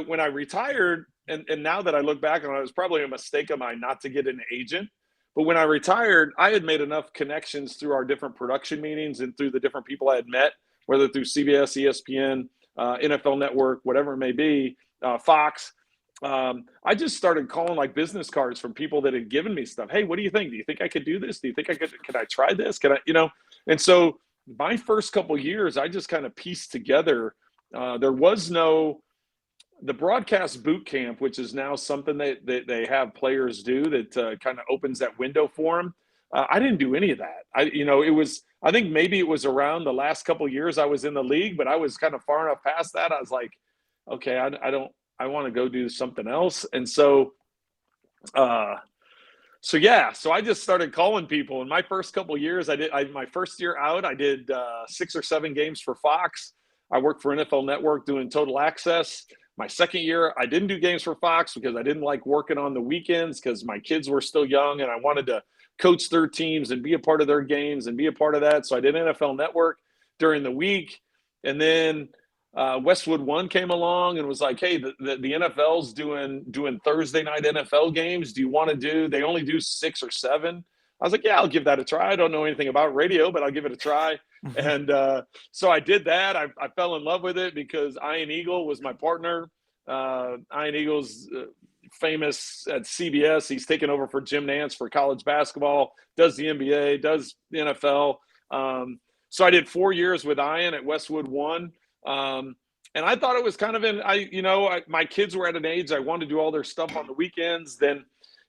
When I retired, and now that I look back on it, it was probably a mistake of mine not to get an agent. But when I retired, I had made enough connections through our different production meetings and through the different people I had met, whether through CBS, ESPN, NFL Network, whatever it may be, Fox. I just started calling like business cards from people that had given me stuff. Hey, what do you think? Do you think I could do this? Do you think can I try this? Can I, And so my first couple of years, I just kind of pieced together. There was the broadcast boot camp, which is now something that they have players do that kind of opens that window for them. I didn't do any of that. I think maybe it was around the last couple of years I was in the league, but I was kind of far enough past that. I was like, okay, I want to go do something else. And so I just started calling people. In my first couple of years, my first year out, I did 6 or 7 games for Fox. I worked for NFL Network doing Total Access. My second year, I didn't do games for Fox because I didn't like working on the weekends because my kids were still young and I wanted to coach their teams and be a part of their games and be a part of that. So I did NFL Network during the week. And then Westwood One came along and was like, hey, the NFL's doing Thursday night NFL games. Do you want to do – they only do 6 or 7. I was like, yeah, I'll give that a try. I don't know anything about radio, but I'll give it a try. And so I did that. I fell in love with it because Ian Eagle was my partner. Ian Eagle's famous at CBS. He's taken over for Jim Nance for college basketball, does the NBA, does the NFL. So I did 4 years with Ian at Westwood One. And I thought it was kind of my kids were at an age I wanted to do all their stuff on the weekends. Then,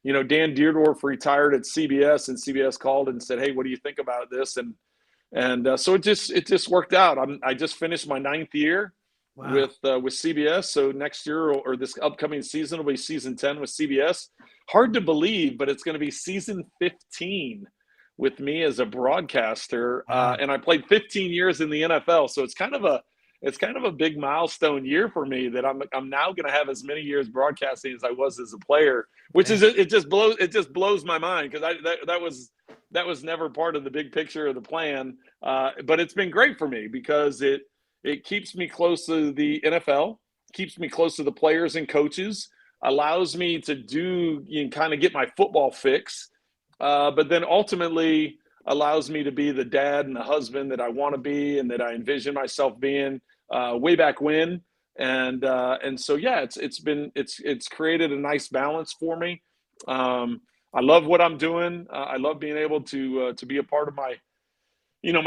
Dan Deerdorf retired at CBS, and CBS called and said, "Hey, what do you think about this?" And so it just worked out. I just finished my 9th year. Wow. with CBS. So next year or this upcoming season will be season 10 with CBS. Hard to believe, but it's going to be season 15 with me as a broadcaster. And I played 15 years in the NFL. So it's kind of a big milestone year for me that I'm now going to have as many years broadcasting as I was as a player, which is it just blows my mind, because that was never part of the big picture of the plan. But it's been great for me because it keeps me close to the NFL, keeps me close to the players and coaches, allows me to kind of get my football fix, but then ultimately allows me to be the dad and the husband that I want to be and that I envision myself being way back when. And so, yeah, it's created a nice balance for me. I love what I'm doing. I love being able to be a part of my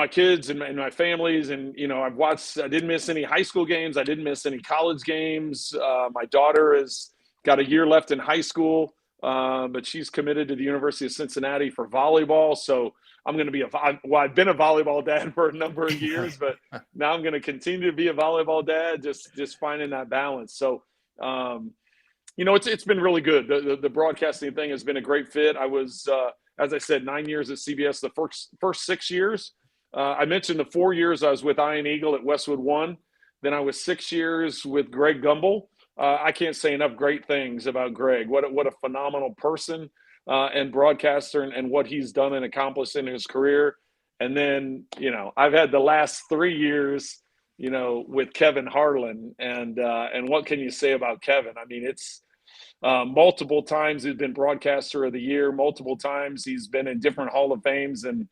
kids and my families. And, I didn't miss any high school games. I didn't miss any college games. My daughter has got a year left in high school, but she's committed to the University of Cincinnati for volleyball. So I'm going to be I've been a volleyball dad for a number of years, but now I'm going to continue to be a volleyball dad, just finding that balance. So, it's been really good. The broadcasting thing has been a great fit. I was, as I said, 9 years at CBS, the first 6 years. I mentioned the 4 years I was with Ian Eagle at Westwood One. Then I was 6 years with Greg Gumbel. I can't say enough great things about Greg. What a phenomenal person and broadcaster, and what he's done and accomplished in his career. And then, I've had the last 3 years, with Kevin Harlan. And what can you say about Kevin? I mean, it's multiple times he's been broadcaster of the year. Multiple times he's been in different Hall of Fames. And,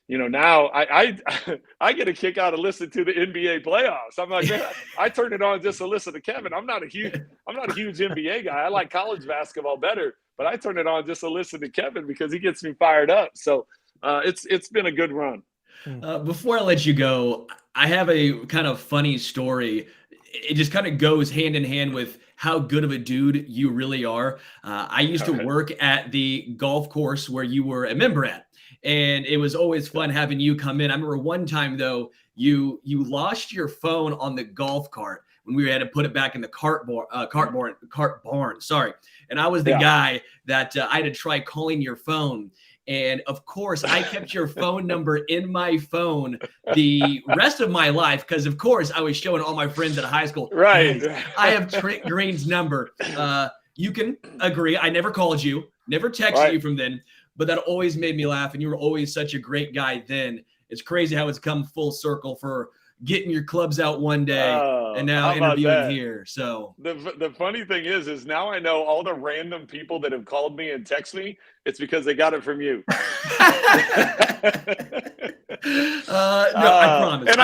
now I get a kick out of listening to the NBA playoffs. I'm like, man, I turn it on just to listen to Kevin. I'm not a huge NBA guy. I like college basketball better, but I turn it on just to listen to Kevin because he gets me fired up. So it's been a good run. Before I let you go, I have a kind of funny story. It just kind of goes hand in hand with how good of a dude you really are. I used to work at the golf course where you were a member at, and it was always fun having you come in. I remember one time though, you lost your phone on the golf cart when we had to put it back in the cart barn. Sorry. And I was the guy that I had to try calling your phone. And of course, I kept your phone number in my phone the rest of my life because, of course, I was showing all my friends at high school. Right. Hey, I have Trent Green's number. You can agree. I never called you, never texted you from then, but that always made me laugh. And you were always such a great guy then. It's crazy how it's come full circle for getting your clubs out one day and now interviewing here. So the funny thing is now I know all the random people that have called me and text me. It's because they got it from you. No, I promise.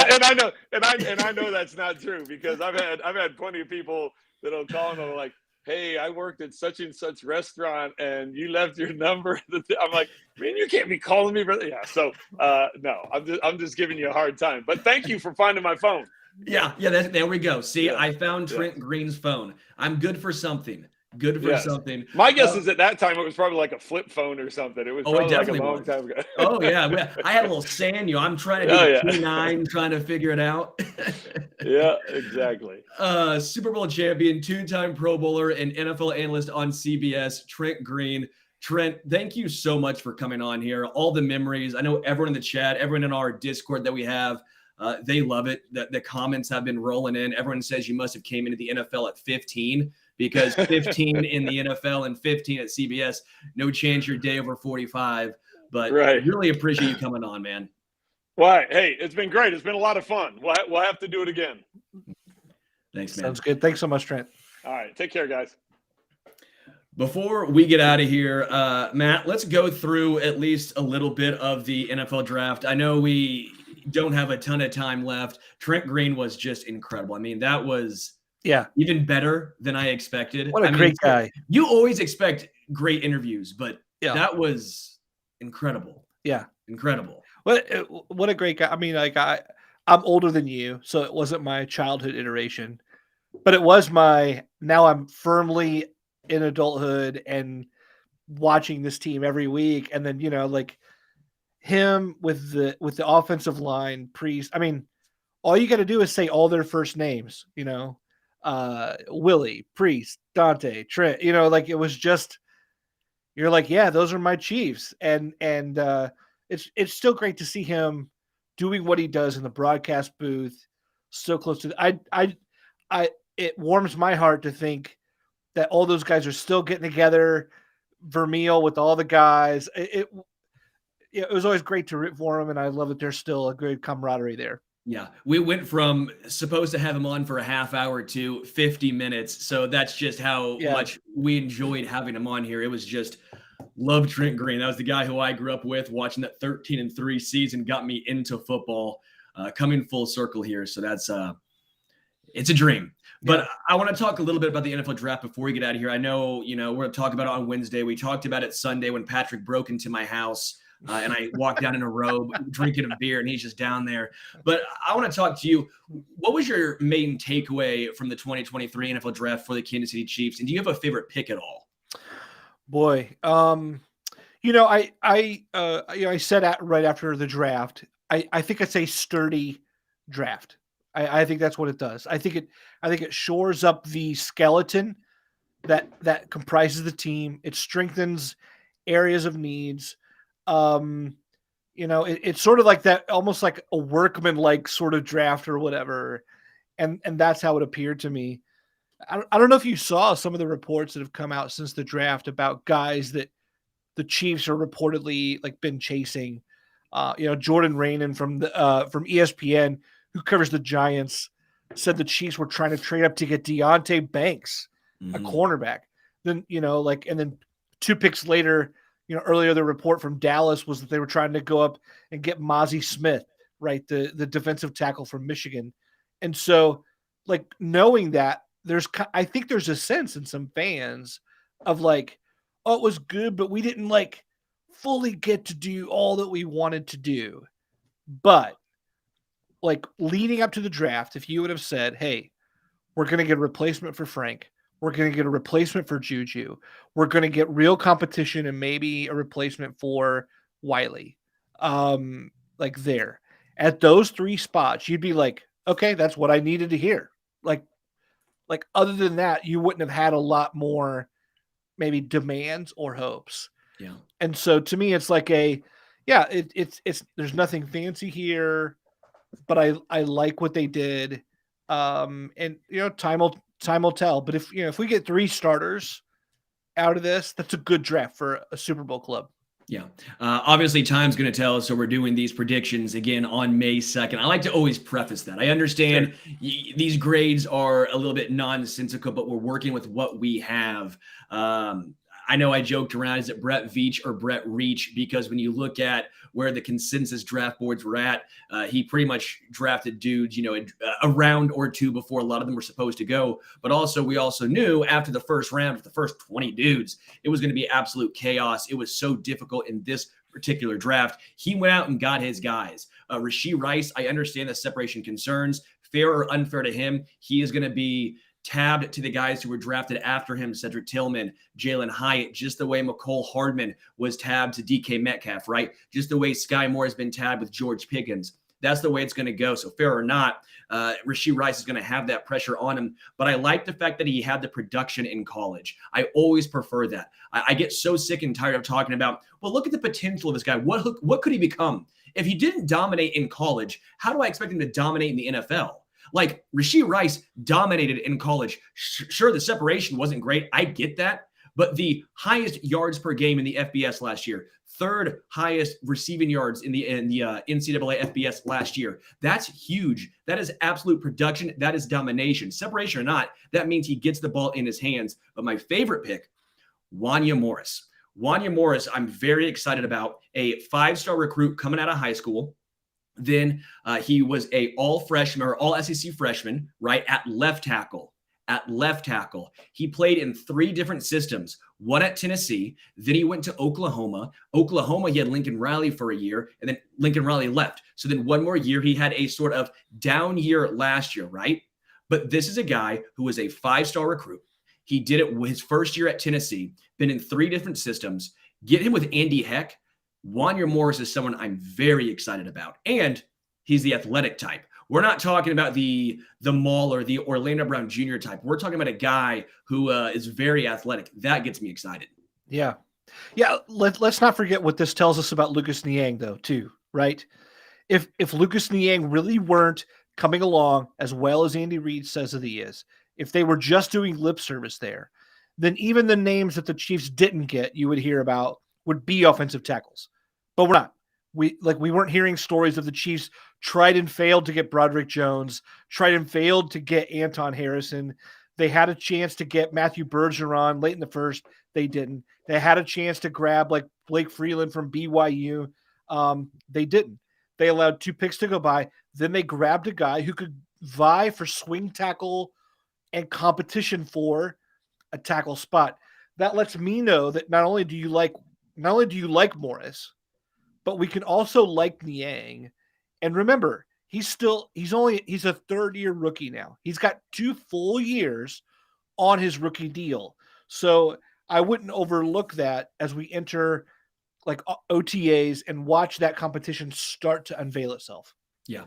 And I know that's not true because I've had plenty of people that'll call and they're like, "Hey, I worked at such and such restaurant and you left your number." I'm like, man, you can't be calling me, brother. Yeah. So no, I'm just giving you a hard time. But thank you for finding my phone. Yeah. There we go. See, I found Trent Green's phone. I'm good for something. Something. My guess is at that time it was probably like a flip phone or something. It was probably like a long time ago. Oh yeah, I had a little Sanyo. I'm trying to do 2-9, trying to figure it out. Yeah, exactly. Super Bowl champion, 2-time Pro Bowler, and NFL analyst on CBS, Trent Green. Trent, thank you so much for coming on here. All the memories. I know everyone in the chat, everyone in our Discord that we have, they love it. The comments have been rolling in. Everyone says you must have came into the NFL at 15. Because 15 in the NFL and 15 at CBS, no chance your day over 45. But really appreciate you coming on, man. Well, hey, it's been great. It's been a lot of fun. We'll have to do it again. Thanks, man. Sounds good. Thanks so much, Trent. All right. Take care, guys. Before we get out of here, Matt, let's go through at least a little bit of the NFL draft. I know we don't have a ton of time left. Trent Green was just incredible. I mean, that was Yeah. Even better than I expected. What a great guy. You always expect great interviews, but Yeah. that was incredible. Yeah. Incredible. What a great guy. I mean, like I'm older than you, so it wasn't my childhood iteration, but it was now I'm firmly in adulthood and watching this team every week. And then, like him with the offensive line, Priest. I mean, all you got to do is say all their first names, Willie, Priest, Dante, Trent, like it was just, you're like, yeah, those are my Chiefs. And it's still great to see him doing what he does in the broadcast booth, so close to it warms my heart to think that all those guys are still getting together, Vermeil with all the guys. It was always great to root for him, and I love that there's still a good camaraderie there. Yeah, we went from supposed to have him on for a half hour to 50 minutes. So that's just how much we enjoyed having him on here. It was just love Trent Green. That was the guy who I grew up with, watching that 13-3 season, got me into football, coming full circle here. So that's it's a dream. But I want to talk a little bit about the NFL draft before we get out of here. I know, we're going to talk about it on Wednesday. We talked about it Sunday when Patrick broke into my house. And I walked down in a robe, drinking a beer, and he's just down there. But I want to talk to you. What was your main takeaway from the 2023 NFL draft for the Kansas City Chiefs? And do you have a favorite pick at all? Boy, I said right after the draft, I think it's a sturdy draft. I think that's what it does. I think it shores up the skeleton that comprises the team. It strengthens areas of needs. It's sort of like that, almost like a workman-like sort of draft or whatever. And that's how it appeared to me. I don't know if you saw some of the reports that have come out since the draft about guys that the Chiefs are reportedly like been chasing. Jordan Raanan from ESPN, who covers the Giants, said the Chiefs were trying to trade up to get Deonte Banks, a cornerback. Then, and then 2 picks later, earlier the report from Dallas was that they were trying to go up and get Mozzie Smith, right, the defensive tackle from Michigan. And so, like, knowing that, I think there's a sense in some fans of like, oh, it was good, but we didn't like fully get to do all that we wanted to do. But like leading up to the draft, if you would have said, hey, we're going to get a replacement for Frank, we're going to get a replacement for Juju, we're going to get real competition and maybe a replacement for Wiley, like there at those 3 spots, you'd be like, okay, that's what I needed to hear. Like other than that, you wouldn't have had a lot more maybe demands or hopes. Yeah. And so to me, it's like it's there's nothing fancy here, but I like what they did. And time will tell. But if we get 3 starters out of this, that's a good draft for a Super Bowl club. Yeah. Obviously, time's going to tell us, so we're doing these predictions again on May 2nd. I like to always preface that. I understand these grades are a little bit nonsensical, but we're working with what we have. I know I joked around, is it Brett Veach or Brett Reach? Because when you look at where the consensus draft boards were at, he pretty much drafted dudes, a round or 2 before a lot of them were supposed to go. But also, we also knew after the first round, the first 20 dudes, it was going to be absolute chaos. It was so difficult in this particular draft. He went out and got his guys. Rashee Rice, I understand the separation concerns. Fair or unfair to him, he is going to be tabbed to the guys who were drafted after him, Cedric Tillman, Jalen Hyatt, just the way McCole Hardman was tabbed to DK Metcalf, right? Just the way Sky Moore has been tabbed with George Pickens. That's the way it's going to go. So fair or not, Rashee Rice is going to have that pressure on him. But I like the fact that he had the production in college. I always prefer that. I get so sick and tired of talking about, well, look at the potential of this guy. What could he become? If he didn't dominate in college, how do I expect him to dominate in the NFL? Like, Rashee Rice dominated in college. Sure, the separation wasn't great. I get that. But the highest yards per game in the FBS last year, 3rd highest receiving yards in the NCAA FBS last year. That's huge. That is absolute production. That is domination. Separation or not, that means he gets the ball in his hands. But my favorite pick, Wanya Morris. Wanya Morris, I'm very excited about. A 5-star recruit coming out of high school. Then he was a all SEC freshman, right, at left tackle. at left tackle. He played in 3 different systems, one at Tennessee, then he went to Oklahoma. Oklahoma, he had Lincoln Riley for a year, and then Lincoln Riley left. So then one more year, he had a sort of down year last year, right? But this is a guy who was a 5-star recruit. He did it his first year at Tennessee, been in 3 different systems. Get him with Andy Heck. Wanya Morris is someone I'm very excited about. And he's the athletic type. We're not talking about the Maul or the Orlando Brown Jr. type. We're talking about a guy who is very athletic. That gets me excited. Yeah. Let's not forget what this tells us about Lucas Niang, though, too, right? If Lucas Niang really weren't coming along as well as Andy Reid says that he is, if they were just doing lip service there, then even the names that the Chiefs didn't get, you would hear about, would be offensive tackles. But we're not. We weren't hearing stories of the Chiefs tried and failed to get Broderick Jones, tried and failed to get Anton Harrison. They had a chance to get Matthew Bergeron late in the first. They didn't. They had a chance to grab like Blake Freeland from BYU. They didn't. They allowed 2 picks to go by. Then they grabbed a guy who could vie for swing tackle and competition for a tackle spot. That lets me know that not only do you like Morris, but we can also like Niang. And remember, he's a third-year rookie now. He's got 2 full years on his rookie deal. So I wouldn't overlook that as we enter like OTAs and watch that competition start to unveil itself. Yeah.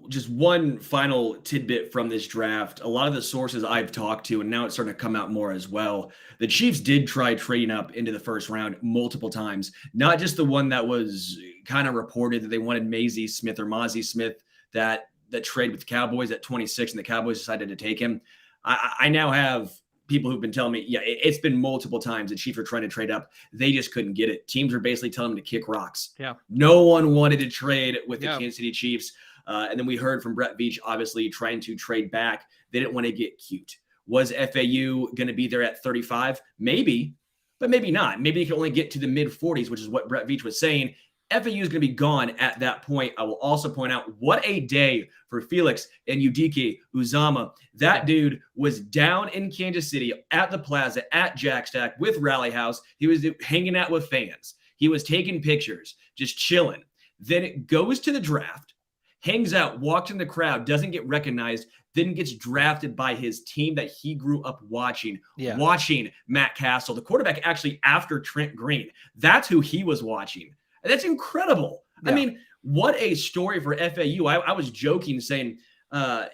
Just one final tidbit from this draft. A lot of the sources I've talked to, and now it's starting to come out more as well, the Chiefs did try trading up into the first round multiple times, not just the one that was kind of reported that they wanted Maisie Smith or Mozzie Smith, that trade with the Cowboys at 26, and the Cowboys decided to take him. I now have people who've been telling me, yeah, it's been multiple times the Chiefs were trying to trade up. They just couldn't get it. Teams were basically telling them to kick rocks. Yeah. No one wanted to trade with the Kansas City Chiefs. And then we heard from Brett Veach, obviously trying to trade back. They didn't want to get cute. Was FAU going to be there at 35? Maybe, but maybe not. Maybe they could only get to the mid-40s, which is what Brett Veach was saying. FAU is going to be gone at that point. I will also point out what a day for Felix and Udike Uzama. That dude was down in Kansas City at the Plaza at Jack Stack with Rally House. He was hanging out with fans. He was taking pictures, just chilling. Then it goes to the draft, hangs out, walks in the crowd, doesn't get recognized, then gets drafted by his team that he grew up watching, watching Matt Castle, the quarterback actually after Trent Green. That's who he was watching. That's incredible. Yeah. I mean, what a story for FAU. I was joking saying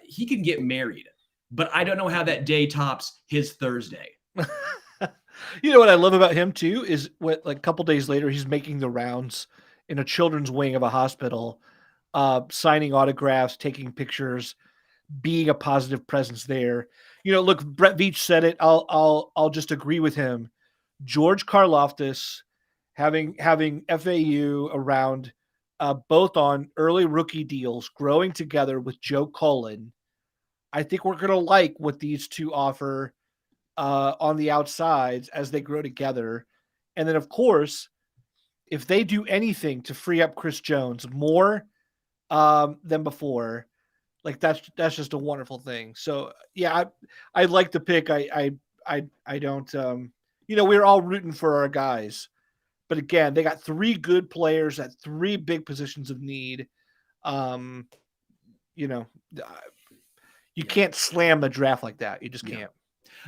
he can get married, but I don't know how that day tops his Thursday. You know what I love about him too is what, like a couple days later, he's making the rounds in a children's wing of a hospital, signing autographs, taking pictures, being a positive presence there. You know, look, Brett Veach said it. I'll just agree with him. George Karlaftis having FAU around both on early rookie deals, growing together with Joe Cullen. I think we're going to like what these two offer on the outsides as they grow together. And then, of course, if they do anything to free up Chris Jones more than before, like that's just a wonderful thing. So, yeah, I like the pick. I don't, we're all rooting for our guys. But again, they got 3 good players at 3 big positions of need. You can't slam the draft like that. You just can't.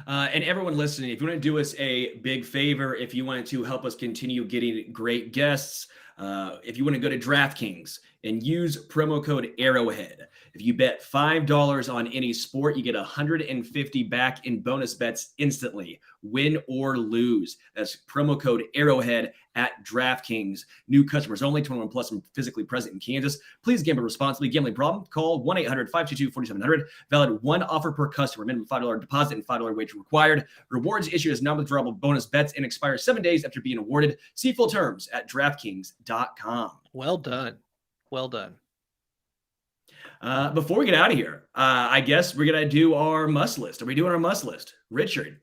And everyone listening, if you want to do us a big favor, if you wanted to help us continue getting great guests, if you want to go to DraftKings and use promo code Arrowhead, if you bet $5 on any sport, you get $150 back in bonus bets instantly, win or lose. That's promo code Arrowhead at DraftKings. New customers only, 21 plus and physically present in Kansas. Please gamble responsibly. Gambling problem? Call 1-800-522-4700. Valid 1 offer per customer. Minimum $5 deposit and $5 wager required. Rewards issued as non-withdrawable bonus bets and expire 7 days after being awarded. See full terms at DraftKings.com. Well done. Well done. Before we get out of here, I guess we're going to do our must list. Are we doing our must list? Richard.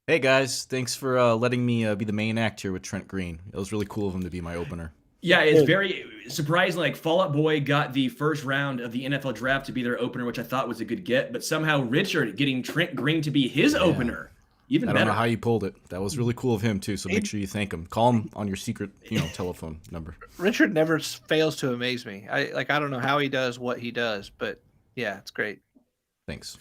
Hey, guys. Thanks for letting me be the main act here with Trent Green. It was really cool of him to be my opener. Yeah, it's very surprisingly, like Fall Out Boy got the first round of the NFL draft to be their opener, which I thought was a good get. But somehow Richard getting Trent Green to be his opener, even I better. don't know how you pulled it. That was really cool of him too. So make sure you thank him. Call him on your secret, telephone number. Richard never fails to amaze me. I don't know how he does what he does, but yeah, it's great. Thanks.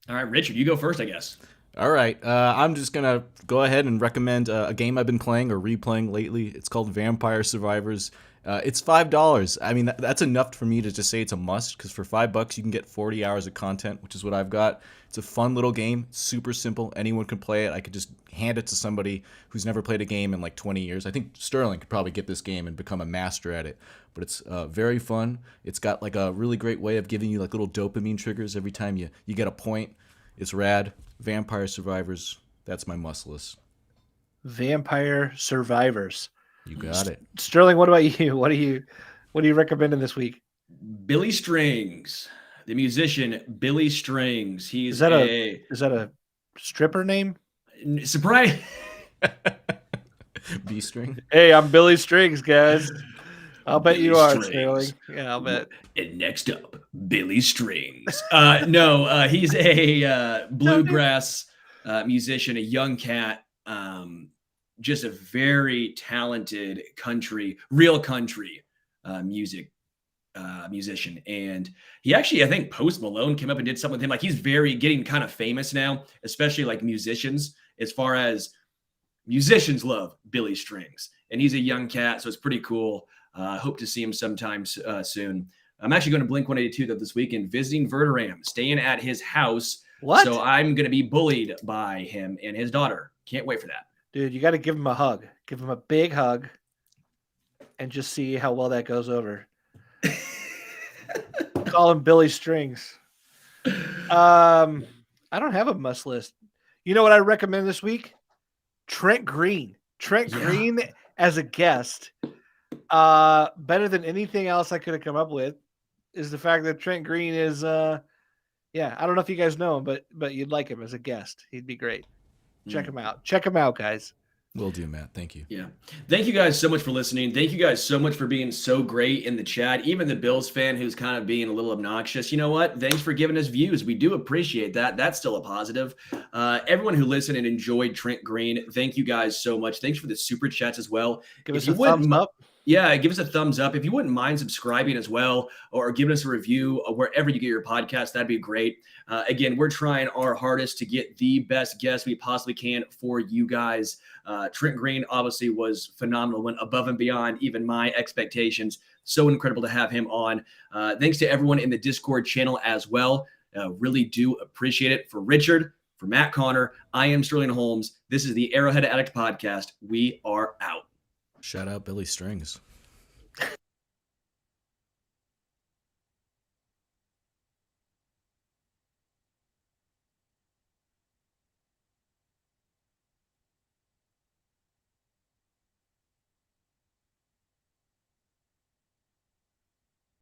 All right, Richard, you go first, I guess. All right. I'm just going to go ahead and recommend a game I've been playing or replaying lately. It's called Vampire Survivors. It's $5. I mean, that's enough for me to just say it's a must, because for $5 you can get 40 hours of content, which is what I've got. It's a fun little game, super simple. Anyone can play it. I could just hand it to somebody who's never played a game in like 20 years. I think Sterling could probably get this game and become a master at it. But it's very fun. It's got like a really great way of giving you like little dopamine triggers every time you get a point. It's rad. Vampire Survivors. That's my must list. Vampire Survivors. You got it. Sterling, what about you? What are you recommending this week? Billy Strings, the musician Billy Strings. He's Is that a stripper name? Surprise. B string. Hey, I'm Billy Strings, guys. I'll bet you Billy are, Strings. Sterling. Yeah, I'll bet. And next up, Billy Strings. He's a bluegrass musician, a young cat, just a very talented real country musician. And he actually, I think Post Malone came up and did something with him. Like, he's getting kind of famous now, especially like musicians, as far as musicians love Billy Strings. And he's a young cat, so it's pretty cool. Hope to see him sometime soon. I'm actually going to Blink-182 this weekend, visiting Verderam, staying at his house. What? So I'm going to be bullied by him and his daughter. Can't wait for that. Dude, you got to give him a hug. Give him a big hug and just see how well that goes over. Call him Billy Strings. I don't have a must list. You know what I recommend this week? Trent Green. Trent Green as a guest. Better than anything else I could have come up with is the fact that Trent Green is I don't know if you guys know him, but you'd like him as a guest. He'd be great. Check him out. Check him out, guys. Will do, Matt. Thank you. Yeah. Thank you guys so much for listening. Thank you guys so much for being so great in the chat. Even the Bills fan who's kind of being a little obnoxious. You know what? Thanks for giving us views. We do appreciate that. That's still a positive. Everyone who listened and enjoyed Trent Green, thank you guys so much. Thanks for the super chats as well. Give us a thumbs up. Yeah, give us a thumbs up. If you wouldn't mind subscribing as well, or giving us a review wherever you get your podcast, that'd be great. Again, we're trying our hardest to get the best guests we possibly can for you guys. Trent Green obviously was phenomenal, went above and beyond even my expectations. So incredible to have him on. Thanks to everyone in the Discord channel as well. Really do appreciate it. For Richard, for Matt Connor, I am Sterling Holmes. This is the Arrowhead Addict podcast. We are out. Shout out Billy Strings.